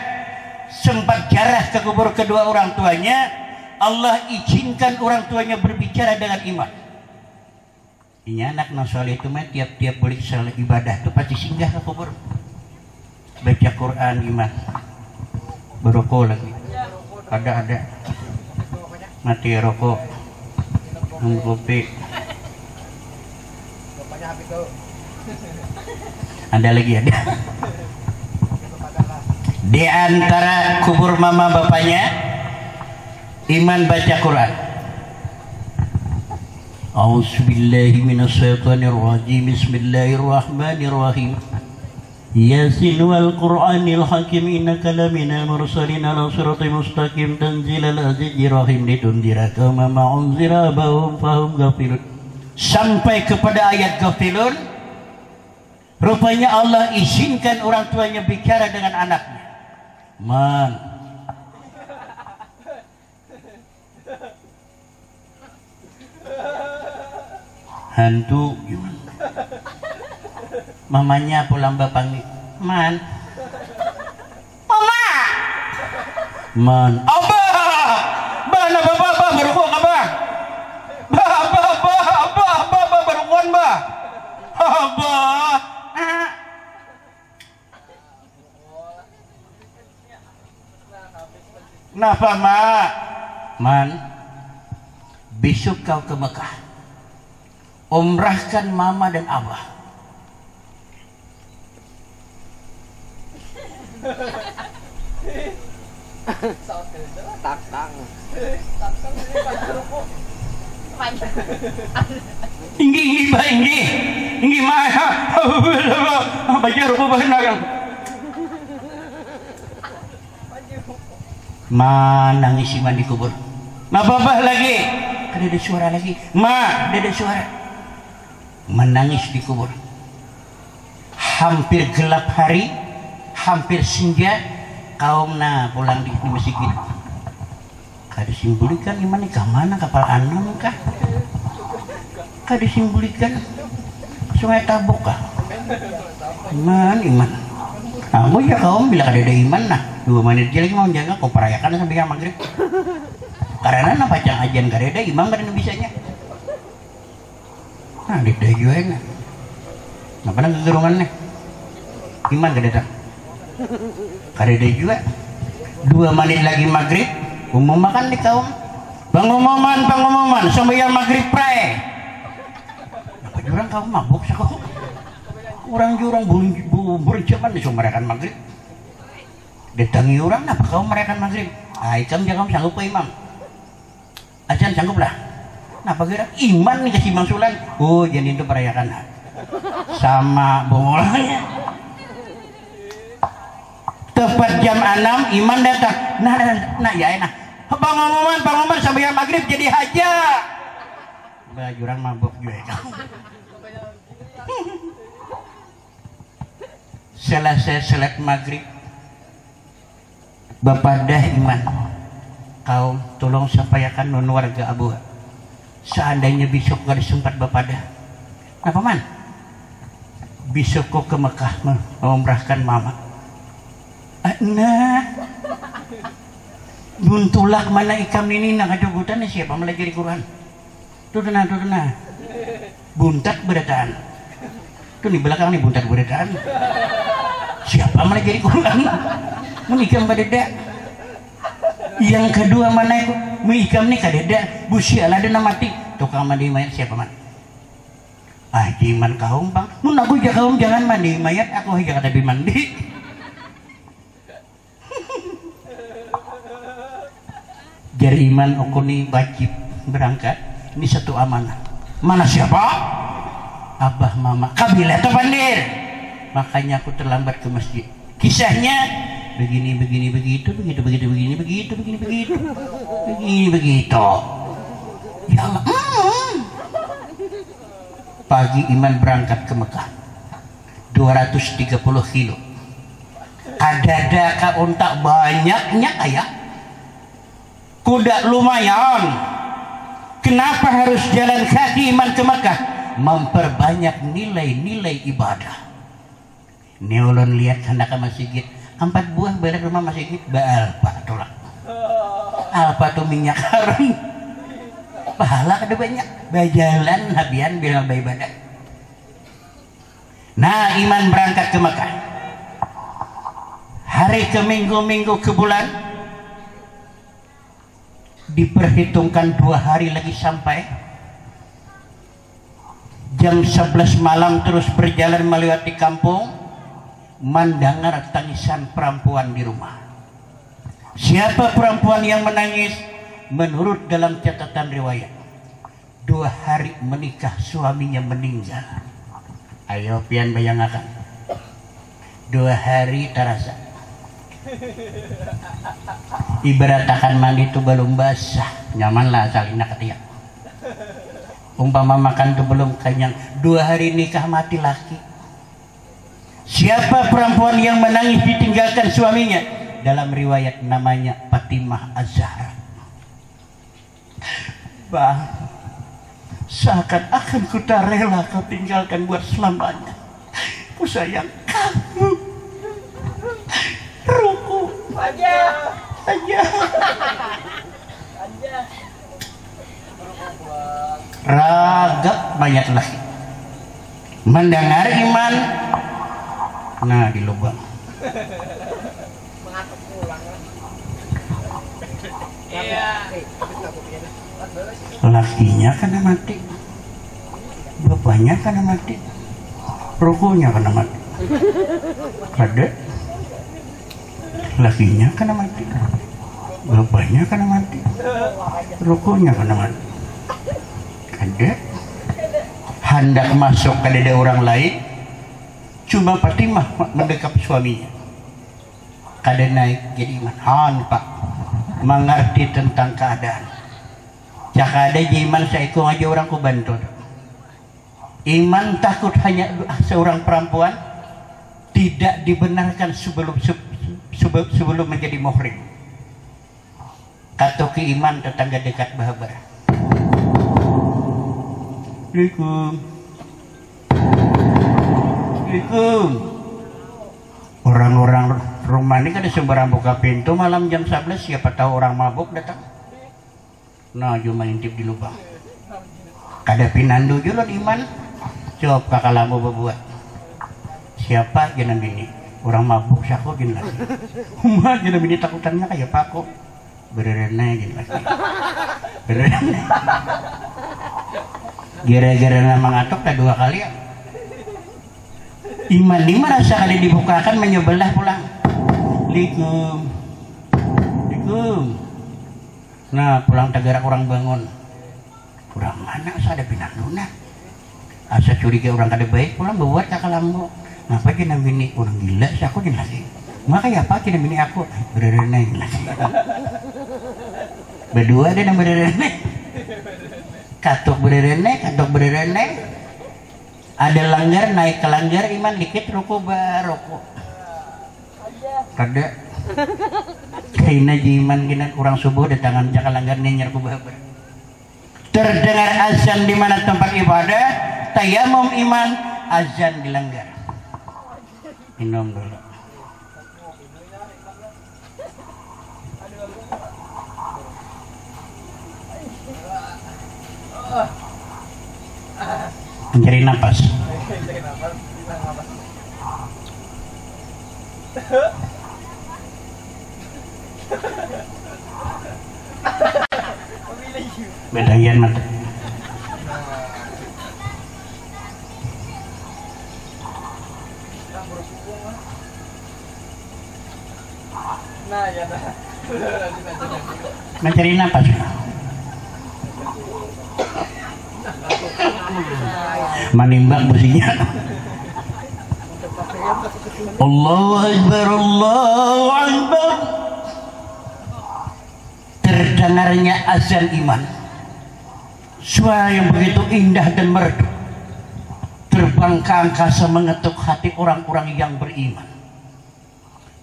sempat jarah ke kubur kedua orang tuanya. Allah izinkan orang tuanya berbicara dengan iman. Ini anak nasoleh itu mah tiap-tiap boleh salat ibadah itu pasti singgah ke kubur. Baca Quran iman. Berokok lagi. Ada mati rokok, minum kopi, ada lagi ada. Di antara kubur mama bapaknya, iman baca Quran. A'udzubillahi minasyaitonirrajim. Bismillahirrahmanirrahim. Yasin wal Qur'anil hakim innaka laminal mursalin ala siratal mustaqim tanzilal azizir rahim litundira kama ma'unzira bahum fahum ghafilun. Sampai kepada ayat ghafilun. Rupanya Allah izinkan orang tuanya bicara dengan anaknya. Man, hantu gimana? Mamanya pulang bapak man, mama, man, abah, bana bapak baru kok abah, abah baru kon bah, abah, kenapa mak, man, besok kau ke Mekah, umrahkan mama dan abah. Inggi mah baca rupa bahasa yang nangis iman di kubur. Ma babah lagi, ada suara lagi. Ma, ada suara. Menangis di kubur. Hampir gelap hari, hampir senja, kaumna pulang di masjid. Kada simbulikan iman ke mana kapal anam kah? Kada simbulikan sungai Tabuk kah? Iman. Kamu ya kaum bila kada ada iman nah 2 menit lagi mau jaga kau perayakan sampai maghrib. Karena na pacang ajian kada ada imam kada bisanya. Nah di juga na. Napa nang gegerungan nih? Iman kada tak? Kada ada juga. 2 menit lagi maghrib. Umum makan di kaum pengumuman sampai maghrib pray. Apa jurang kaum mabuk sa kau? Orang jurang berjaman di sumerakan maghrib. Datangi orang apa kaum merayakan maghrib? Ikam jangan sanggup ke imam. Acan sanggup lah. Napa kira iman nih kasih Bang Sulan? Oh jadi itu merayakan sama bongolnya. Tepat jam 6 iman datang. Nah ya enak. Pengumuman sampai maghrib jadi haja. Bah jurang mabuk juga. selesai salat maghrib bapadah iman kaum tolong sampaikan non warga Abu seandainya besok gak disempat bapadah apa man besok kok ke Mekah mengumrahkan mama nah buntulak mana ikam ini nak adugutan siapa melajari Quran tuh tenang buntat berataan tuh di belakang nih buntat berataan siapa melajari Quran menikam kadeda yang kedua mana itu menikam nih kadeda busi ala dana mati tukang mandi mayat siapa man jiman kaum bang mun aku kaum jangan mandi mayat aku hanya kata mandi jari iman okuni wajib berangkat ini satu amanah mana siapa abah mama kabilah atau pandir makanya aku terlambat ke masjid kisahnya begini begitu ya Allah pagi iman berangkat ke Mekah 230 kilo kadada ka unta banyaknya ayah kuda lumayan kenapa harus jalan kaki iman ke Mekah memperbanyak nilai-nilai ibadah neolon lihat hendak ke masjid 4 buah balik rumah masjid alpa tolak alpa tuh minyak harum pahala kada banyak bajalan habian bilang ibadah nah iman berangkat ke Mekah hari ke minggu ke bulan diperhitungkan 2 hari lagi sampai jam 11 malam terus berjalan melewati kampung mendengar tangisan perempuan di rumah siapa perempuan yang menangis menurut dalam catatan riwayat 2 hari menikah suaminya meninggal ayo pian bayangkan 2 hari terasa ibarat akan mandi itu belum basah nyaman lah salina ketiak umpama makan itu belum kenyang 2 hari nikah mati laki siapa perempuan yang menangis ditinggalkan suaminya dalam riwayat namanya Fatimah Az-Zahra bang seakan-akan ku tak rela kau tinggalkan buat selamanya ku sayang kamu ruku aja ragap banyak lagi mendengar iman nah di lubang lakinya kena mati bapaknya kena mati rukunya kena mati ada lakinya kena mati bapaknya kena mati rukunya kena mati ada hendak masuk ke dada orang lain cuma Fatimah mendekap suaminya kada naik jadi iman pak mengerti tentang keadaan cak ada iman saiku aja orang ku bantu iman takut hanya seorang perempuan tidak dibenarkan sebelum menjadi muhrim kata ke iman tetangga dekat bahabar Assalamualaikum orang-orang rumah ini kan sembarang buka pintu malam jam 11 siapa tahu orang mabuk datang nah cuma intip di lubang kada pinandu juga iman coba kakak lambu berbuat siapa jenam bini orang mabuk siapa gini lagi umah jenam bini takutannya kayak paku berenai gini lagi berenai gara-gara nama ngatok tak 2 kali ya iman ini merasa kali dibukakan menyebelah pulang Assalamualaikum nah pulang tagarak orang bangun orang mana asa ada pinang luna asa curiga orang kada baik pulang buat kakak lambu ngapa jenam bini orang gila sih aku gini lagi makanya apa jenam bini aku berenai gini lagi berdua deh yang berenai katuk berenai ada langgar naik ke langgar iman dikit ruku baruku kada kaina jiman gina kurang subuh datangan jakalanggar nyer kubabar terdengar azan di mana tempat ibadah tayamum iman azan dilanggar minum dulu mencari napas bedayan mata mencari napas manimbang businya Allahu Akbar Allahu Akbar terdengarnya azan iman suara yang begitu indah dan merdu terbang ke angkasa mengetuk hati orang-orang yang beriman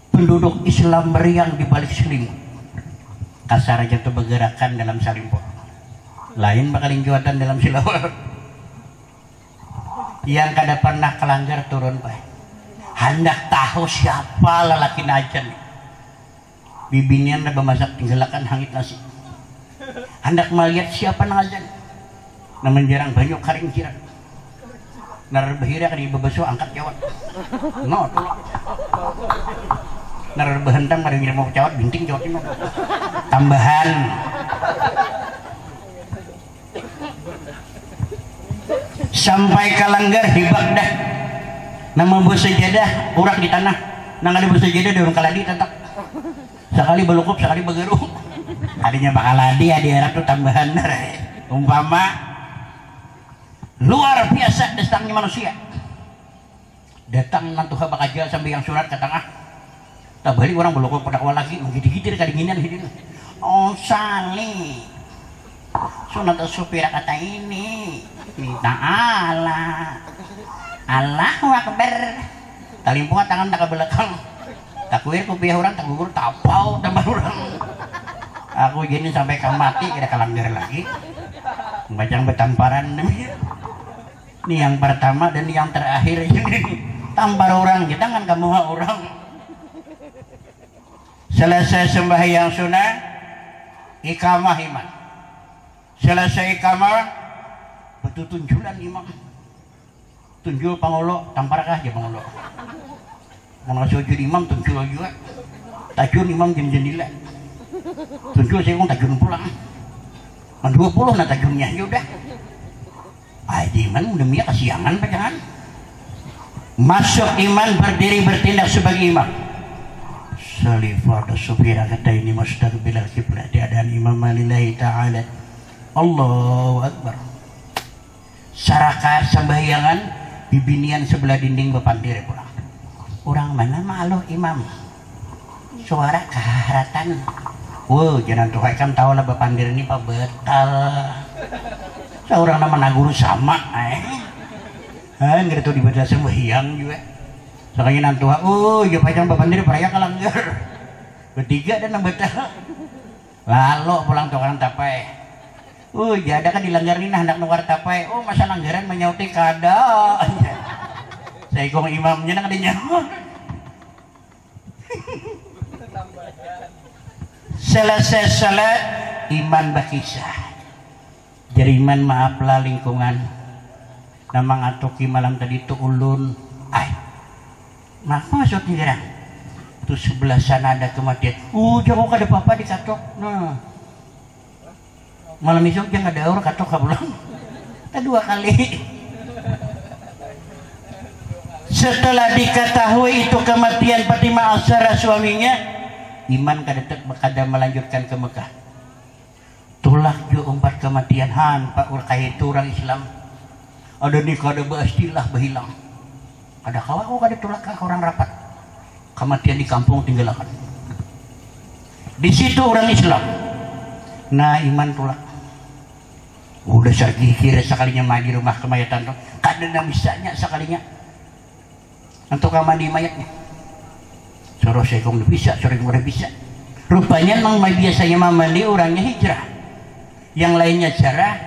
penduduk Islam meriang di balik selimut kasar aja tuh bergerakan dalam salimpur lain bakalin juatan dalam silawar yang kada pernah kelanggar turun pak hendak tahu siapa lelaki najan bibinian ada masak tinggalakan hangit nasi hendak melihat siapa nazan namun jarang banyak karing kirang nar bahira kadi bebeso angkat jawab no tolong nar behentang kadi mau jawab binting jawab ini tambahan sampai kalanggar di Baghdad nama bos sejadah urak di tanah nang ada bos sejadah di orang kaladi tetap sekali belukup sekali begeruk adinya bakaladi adi arah tuh tambahan umpama luar biasa datangnya manusia datang nanti bakajal sampai yang surat ke tengah tak balik orang belukup pedakwa lagi menggigit-gigit kadinginan hidin oh sali sunat supir kata ini minta Allahu Akbar talimpuan tangan tak ke belakang tak kuir kupiah orang tak gugur tapau tambah orang aku gini sampai mati kira kalanggar lagi bacang betamparan ini yang pertama dan yang terakhir tampar orang kita kan kamu orang selesai sembahyang sunnah iqamah iman selesai iqamah betul tunjulan imam tunjul pangolo tamparkah aja pangolo kalau sujud imam tunjul juga tajun imam jendela tunjul saya tajun pulang 20 nah tajunnya yaudah aja iman demi kesiangan jangan masuk iman berdiri bertindak sebagai imam salifada supira kata ini mustaqbilal qiblah diadaan imam lillahi ta'ala Allahu Akbar saraka sembahyangan bibinian sebelah dinding bepandir pulang orang mana malu imam suara keharatan wow jangan tuh kan tahu lah bepandir ini pak betal seorang nama naguru sama gitu dibaca sembahyang juga soalnya nanti oh ya pajang bepandir peraya kalanggar bertiga dan betal lalu pulang tuh kan tapai ada kan dilanggarin hendak nuwar tapai masa langgaran menyauti kada saya kong imamnya nang ada nyawa selesai salat iman bakisah jadi iman maaflah lingkungan nama ngatoki malam tadi itu ulun maksudnya itu sebelah sana ada kematian jauh kada apa-apa dikatok nah malam esok jangan ada orang katok kabulang kita 2 kali setelah diketahui itu kematian Fatimah Al-Zahra suaminya iman kada melanjutkan ke Mekah tulak jo 4 kematian pak urkai itu orang Islam ada nih kada beristilah berhilang ada kawan kada tulak ke orang rapat kematian di kampung tinggalakan di situ orang Islam nah iman tulak udah sergikir sekalinya mandi rumah kemayatan tuh kadang misalnya sekalinya untuk mandi mayatnya suruh saya kong bisa sering udah bisa. Rupanya memang biasanya mamandi orangnya hijrah, yang lainnya jarah.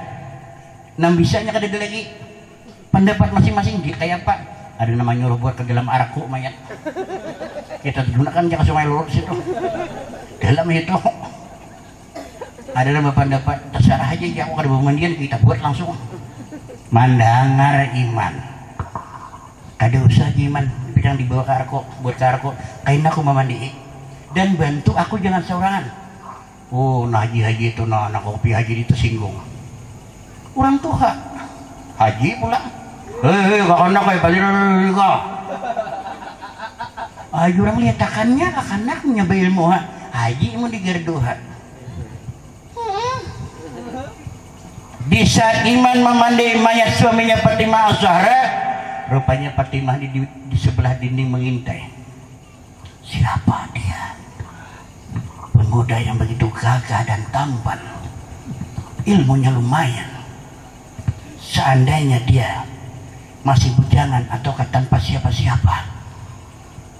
Nam bisanya kada lagi pendapat masing-masing dia kayak apa. Ada nama nyuruh buat ke dalam araku mayat. Kita gunakan jangan sungai lurus itu. Dalam itu ada nama pendapat terserah aja ya aku kada pemandian kita buat langsung. Mandangar iman. Kada usah iman bidang dibawa ke arko buat ke arko. Kain aku memandi dan bantu aku jangan seorangan. Oh, nah haji itu nah anak kopi haji itu singgung. Orang tua haji pula. Kakak kayak balik kok. Ayo orang liatakannya anak-anaknya berilmu haji mau digerduha. Di saat iman memandai mayat suaminya Fatimah Az-Zahra, rupanya Fatimah di sebelah dinding mengintai. Siapa dia? Pemuda yang begitu gagah dan tampan, ilmunya lumayan. Seandainya dia masih bujangan atau tanpa siapa-siapa,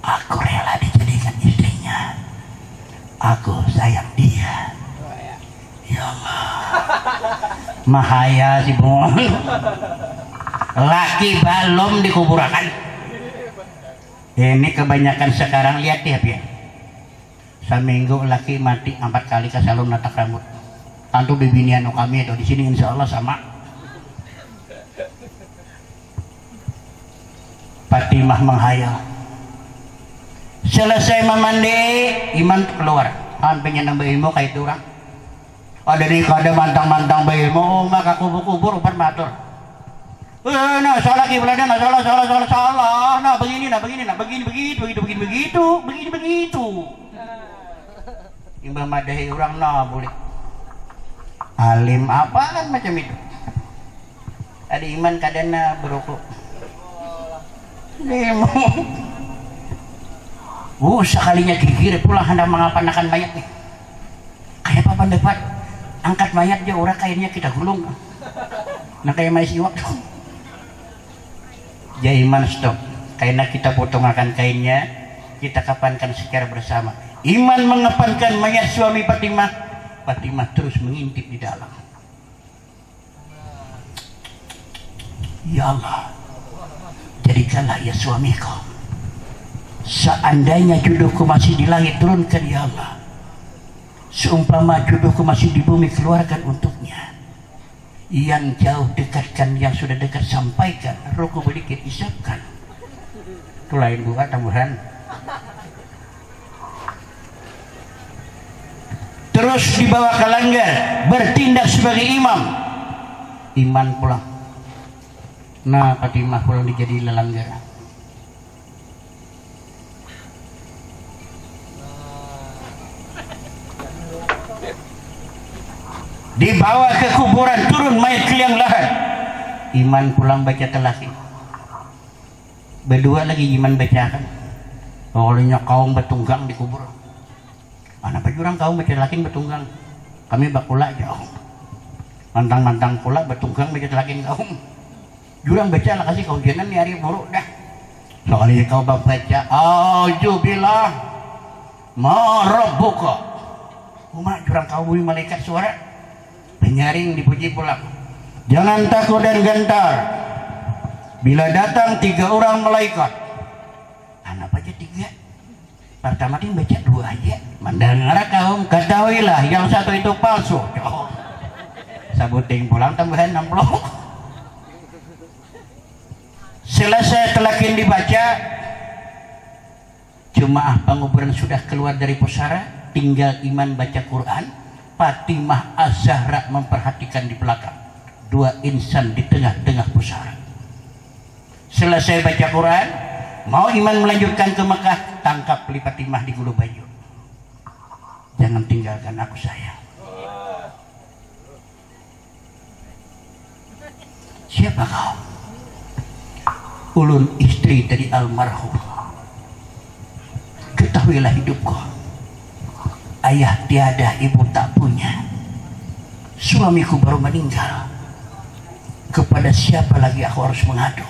aku rela dijadikan istrinya. Aku sayang dia. Ya Allah, mahaya si bung. Laki balom dikuburkan. Ini kebanyakan sekarang lihat ya, seminggu laki mati 4 kali ke salon natak rambut. Tantu bibinian kami itu di sini insya Allah sama. Fatimah menghayal. Selesai memandi, iman keluar. Han pengen nambah ilmu kayak itu orang. Ada nih kada mantang-mantang ilmu, oh maka kubur-kubur upan matur. Nah salah kiblatnya, nah salah. Nah begini, begitu. Imbah madahi orang nah boleh. Alim apa kan macam itu. Ada iman kadana berukuk. Demo. Sekalinya gigir pulang hendak mengapanakan mayat nih. Kayak apa pendapat? Angkat mayat aja orang kainnya kita gulung. Nah kayak mayat siwak. Ya iman stop. Karena kita potong akan kainnya, kita kapankan secara bersama. Iman mengepankan mayat suami Fatimah. Fatimah terus mengintip di dalam. Ya Allah, jadikanlah ya suamiku. Seandainya jodohku masih di langit, turunkan ya Allah. Seumpama jodohku masih di bumi, keluarkan untuknya. Yang jauh dekatkan, yang sudah dekat sampaikan. Rohku sedikit isapkan. Itu lain buka tambahan. Terus dibawa ke langgar, bertindak sebagai imam. Iman pulang. Nah Fatimah pulang dijadi langgar. Dibawa ke kuburan, turun mayat ke liang lahat. Iman pulang baca telaki. Berdua lagi iman bacakan. Olehnya kaum bertunggang di kubur. Mana jurang kaum baca lakin bertunggang. Kami bakula jauh. Mantang-mantang pula bertunggang baca lakin kaum. Jurang baca lah kasih kau jangan ni hari buruk dah. Soalnya kau baca. Auzubillah. Ma rabbuka. Umat jurang kau bui malaikat suara. Penyaring dipuji pulang. Jangan takut dan gentar. Bila datang 3 orang malaikat. Anak aja 3. Pertama dia baca 2 aja. Mendengar kaum ketahuilah yang satu itu palsu. Sabuting pulang tambahan 60. Selesai telakin dibaca. Jemaah penguburan sudah keluar dari pusara. Tinggal iman baca Quran. Fatimah Az-Zahra memperhatikan di belakang. 2 insan di tengah-tengah pusara. Selesai baca Quran, mau iman melanjutkan ke Mekah, tangkap Fatimah di gulu baju. Jangan tinggalkan aku sayang. Siapa kau? Ulun istri dari almarhum. Ketahuilah hidupku. Ayah tiada, ibu tak punya. Suamiku baru meninggal. Kepada siapa lagi aku harus mengadu?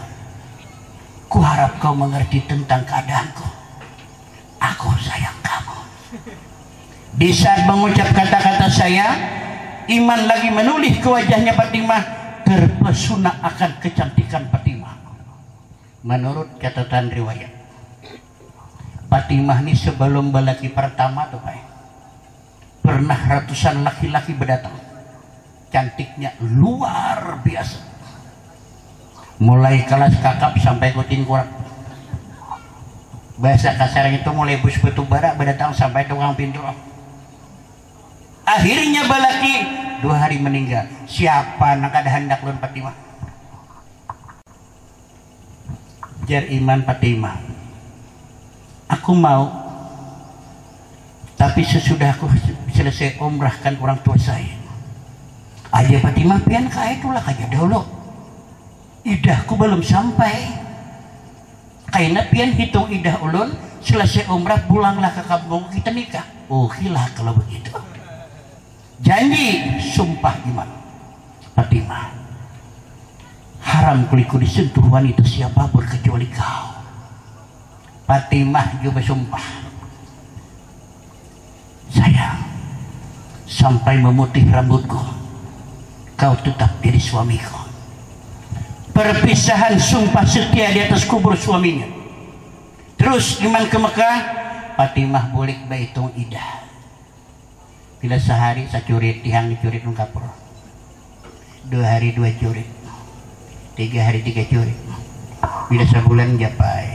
Kuharap kau mengerti tentang keadaanku. Aku Aku sayang kamu. Di saat mengucap kata-kata sayang, Iman lagi menulis ke wajahnya Fatimah, terpesona akan kecantikan Fatimah. Menurut catatan riwayat, Fatimah ini sebelum balaki pertama tuh Pak, pernah ratusan laki-laki berdatang, cantiknya luar biasa, mulai kelas kakap sampai kutin kurak. Bahasa kasarnya itu mulai bus batu bara berdatang sampai tukang pintu. Akhirnya balaki 2 hari meninggal. Siapa nak ada hendak lun Fatimah? Jar Iman Fatimah, aku mau, tapi sesudah aku selesai umrahkan orang tua saya. Aja Fatimah pian kaya itulah aja dulu. Idahku belum sampai. Kaina pian hitung idah ulun, selesai umrah pulanglah ke kampung kita nikah. Oh hilah kalau begitu. Janji, sumpah Iman Fatimah, haram kuliku disentuh wanita siapapun kecuali kau. Fatimah juga sumpah, sayang, sampai memutih rambutku kau tetap jadi suamiku. Perpisahan sumpah setia di atas kubur suaminya. Terus Iman ke Mekah. Fatimah boleh berhitung idah. Bila sehari sacurit tihang dicurit kapur, 2 hari 2 curit, 3 hari 3 curit, bila sebulan japai.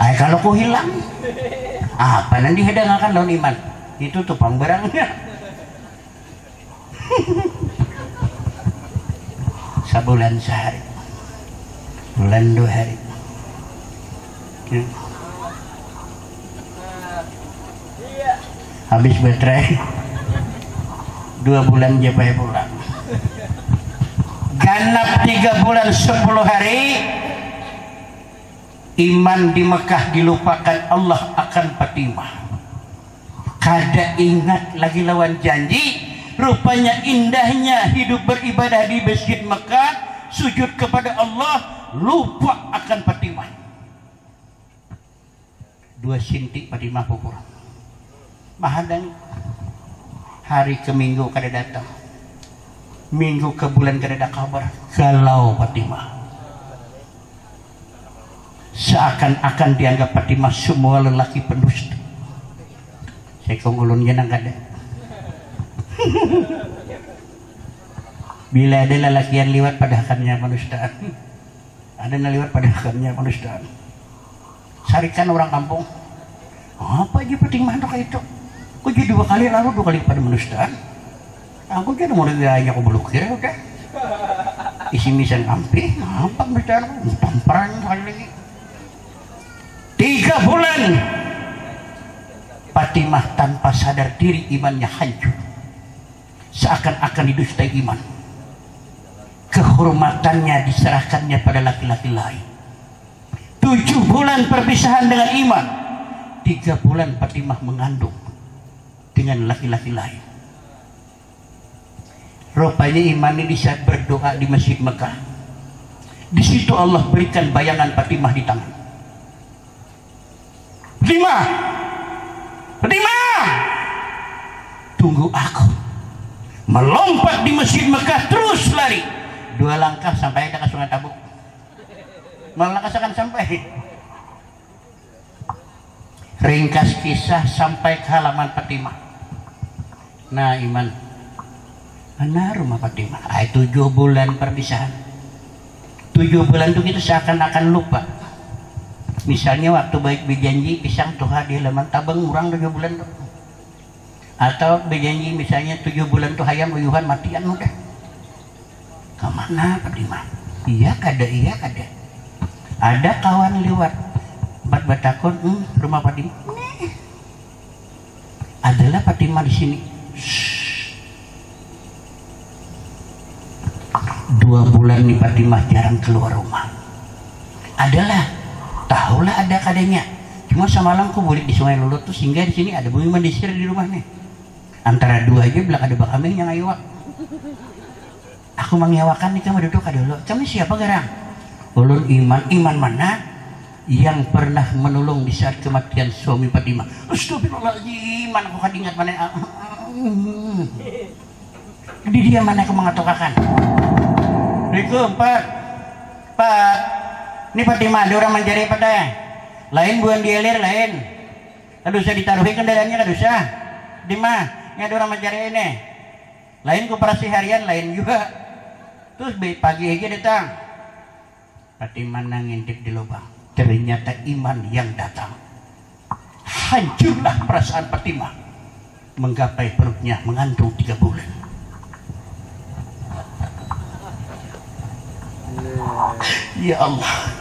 Ay kalau ku hilang apa nanti hedangakan daun Iman itu tupang barangnya. Sebulan sehari, bulan 2 hari. Habis baterai 2 bulan japai pulang. Ganap 3 bulan 10 hari Iman di Mekah dilupakan Allah akan Fatimah. Kada ingat lagi lawan janji. Rupanya indahnya hidup beribadah di masjid Mekah, sujud kepada Allah, lupa akan Fatimah. 2 sintik Fatimah pupur. Mahadang hari ke minggu kada datang, minggu ke bulan kada ada kabar. Galau Fatimah, seakan-akan dianggap Fatimah semua lelaki pendusta. Saya konggulunnya nang kada. Bila ada lelaki yang liwat padahalnya penustaan, ada yang liwat padahalnya penustaan. Sarikan orang kampung, apa aja Fatimah untuk itu? Kok jadi 2 kali lalu 2 kali pada penustaan? Aku jadi mau gaya aku belukir udah. Isi misan ampi, apa berbicara? Tamparan sekali lagi. 3 bulan Fatimah tanpa sadar diri imannya hancur, seakan-akan didustai iman. Kehormatannya diserahkannya pada laki-laki lain. 7 bulan perpisahan dengan iman, 3 bulan Fatimah mengandung dengan laki-laki lain. Rupanya Iman ini di saat berdoa di Masjid Mekah, di situ Allah berikan bayangan Fatimah di tangan. Fatimah, Fatimah, tunggu aku. Melompat di Masjid Mekah, terus lari 2 langkah sampai ke Sungai Tabuk. Melangkah akan sampai. Ringkas kisah sampai ke halaman Fatimah. Nah Iman, mana rumah Fatimah? 7 bulan perpisahan. 7 bulan itu kita seakan-akan lupa. Misalnya waktu baik berjanji pisang tuh di halaman tabang urang 7 bulan tuh. Atau berjanji misalnya 7 bulan tuh hayam uyuhan matian udah. Kemana Fatimah? Iya kada, iya kada. Ada kawan lewat batakon, rumah Fatimah. Adalah Fatimah di sini. 2 bulan nih Fatimah jarang keluar rumah. Adalah, tahulah ada kadanya. Cuma semalam aku boleh di Sungai Lulut tuh singgah di sini ada bumi mandisir di rumahnya. Antara 2 aja belak ada bakami yang aywak. Aku mengyawakan nih kamu duduk ada dulu. Kamu siapa garang? Ulun Iman, Iman mana? yang pernah menolong di saat kematian suami Fatimah. Astagfirullahaladzim, mana kok ingat mana? Di dia mana aku mengatakan? Assalamualaikum Pak. Pak, ini Fatimah ada orang mencari pada lain buang dielir lain. Aduh saya ditaruhi kendaraannya aduh saya. Di mah, ini ada orang mencari ini. Lain koperasi harian lain juga. Terus pagi aja datang. Fatimah ngintip di lubang. Ternyata iman yang datang. Hancurlah perasaan Fatimah. Menggapai perutnya mengandung 3 bulan. Ya Allah,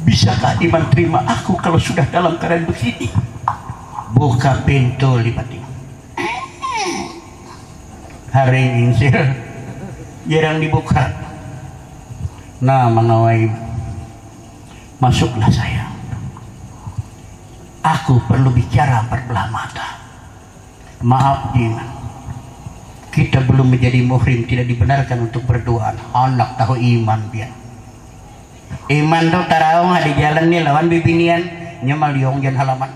bisakah iman terima aku kalau sudah dalam keadaan begini? Buka pintu lipatin. Hari ini jarang dibuka. Nah, mengawai masuklah saya. Aku perlu bicara berbelah mata. Maaf Jiman, kita belum menjadi muhrim, tidak dibenarkan untuk berdoa. Anak tahu iman biar. Iman tuh tarawong di jalan nih lawan bibinian nyemal di ongjan halaman.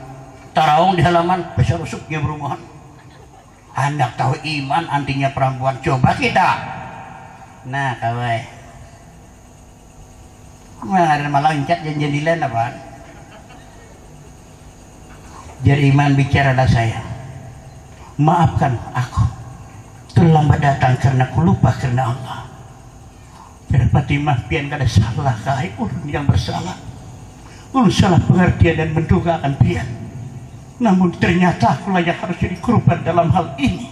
Tarawong di halaman besar rusuknya berumahan. Anak tahu iman antinya perempuan. Coba kita. Nah kawai. Mana malah loncat janjilan apa? Jadi iman bicaralah saya. Maafkan aku. Terlambat datang karena aku lupa karena Allah. Jadi Fatimah pian kada salah kai ulun yang bersalah. Ulun salah pengertian dan menduga akan pian. Namun ternyata akulah yang harus jadi korban dalam hal ini.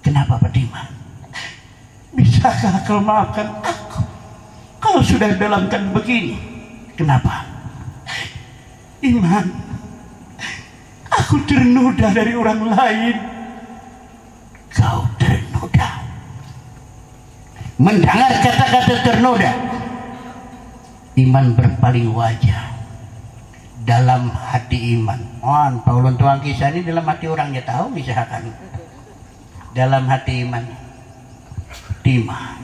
Kenapa Fatimah? Bisakah kau maafkan aku kalau sudah dalam keadaan begini? Kenapa? Iman, aku ternoda dari orang lain. Kau ternoda. Mendengar kata-kata ternoda, iman berpaling wajah. Dalam hati iman, Paulun tuang kisah ini dalam hati orangnya tahu misalkan. Dalam hati iman, Fatimah,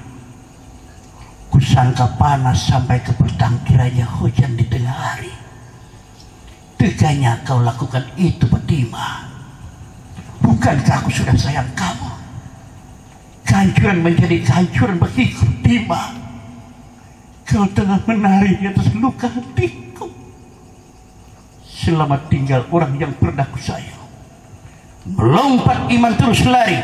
kusangka panas sampai ke petang, kiranya hujan di tengah hari. Teganya kau lakukan itu Fatimah. Bukankah aku sudah sayang kamu? Kehancuran menjadi kehancuran bagiku Fatimah. Kau tengah menari di atas luka hatiku. Selamat tinggal orang yang pernah ku sayang. Melompat iman terus lari.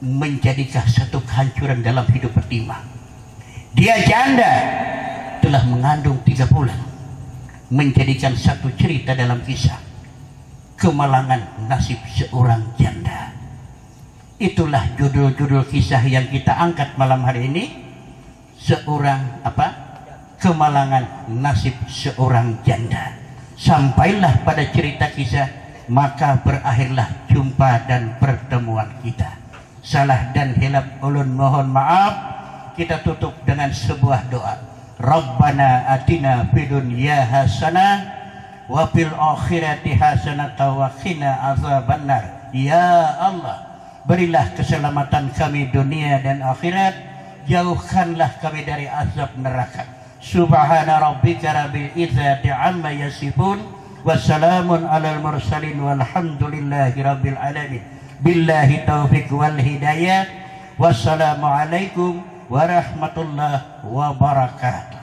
Menjadikah satu kehancuran dalam hidup Fatimah? Dia janda telah mengandung 3 bulan. Menjadikan satu cerita dalam kisah kemalangan nasib seorang janda. Itulah judul-judul kisah yang kita angkat malam hari ini. Seorang kemalangan nasib seorang janda. Sampailah pada cerita kisah, maka berakhirlah jumpa dan pertemuan kita. Salah dan hilaf ulun mohon maaf. Kita tutup dengan sebuah doa. Rabbana atina fid dunya hasanah wa fil akhirati hasanah wa qina azabannar. Ya Allah, berilah keselamatan kami dunia dan akhirat, jauhkanlah kami dari azab neraka. Subhana rabbika rabbil izzati amma yasifun, wassalamun alal mursalin, walhamdulillahi rabbil alamin. Billahi taufiq wal hidayah. Wassalamualaikum warahmatullahi wabarakatuh.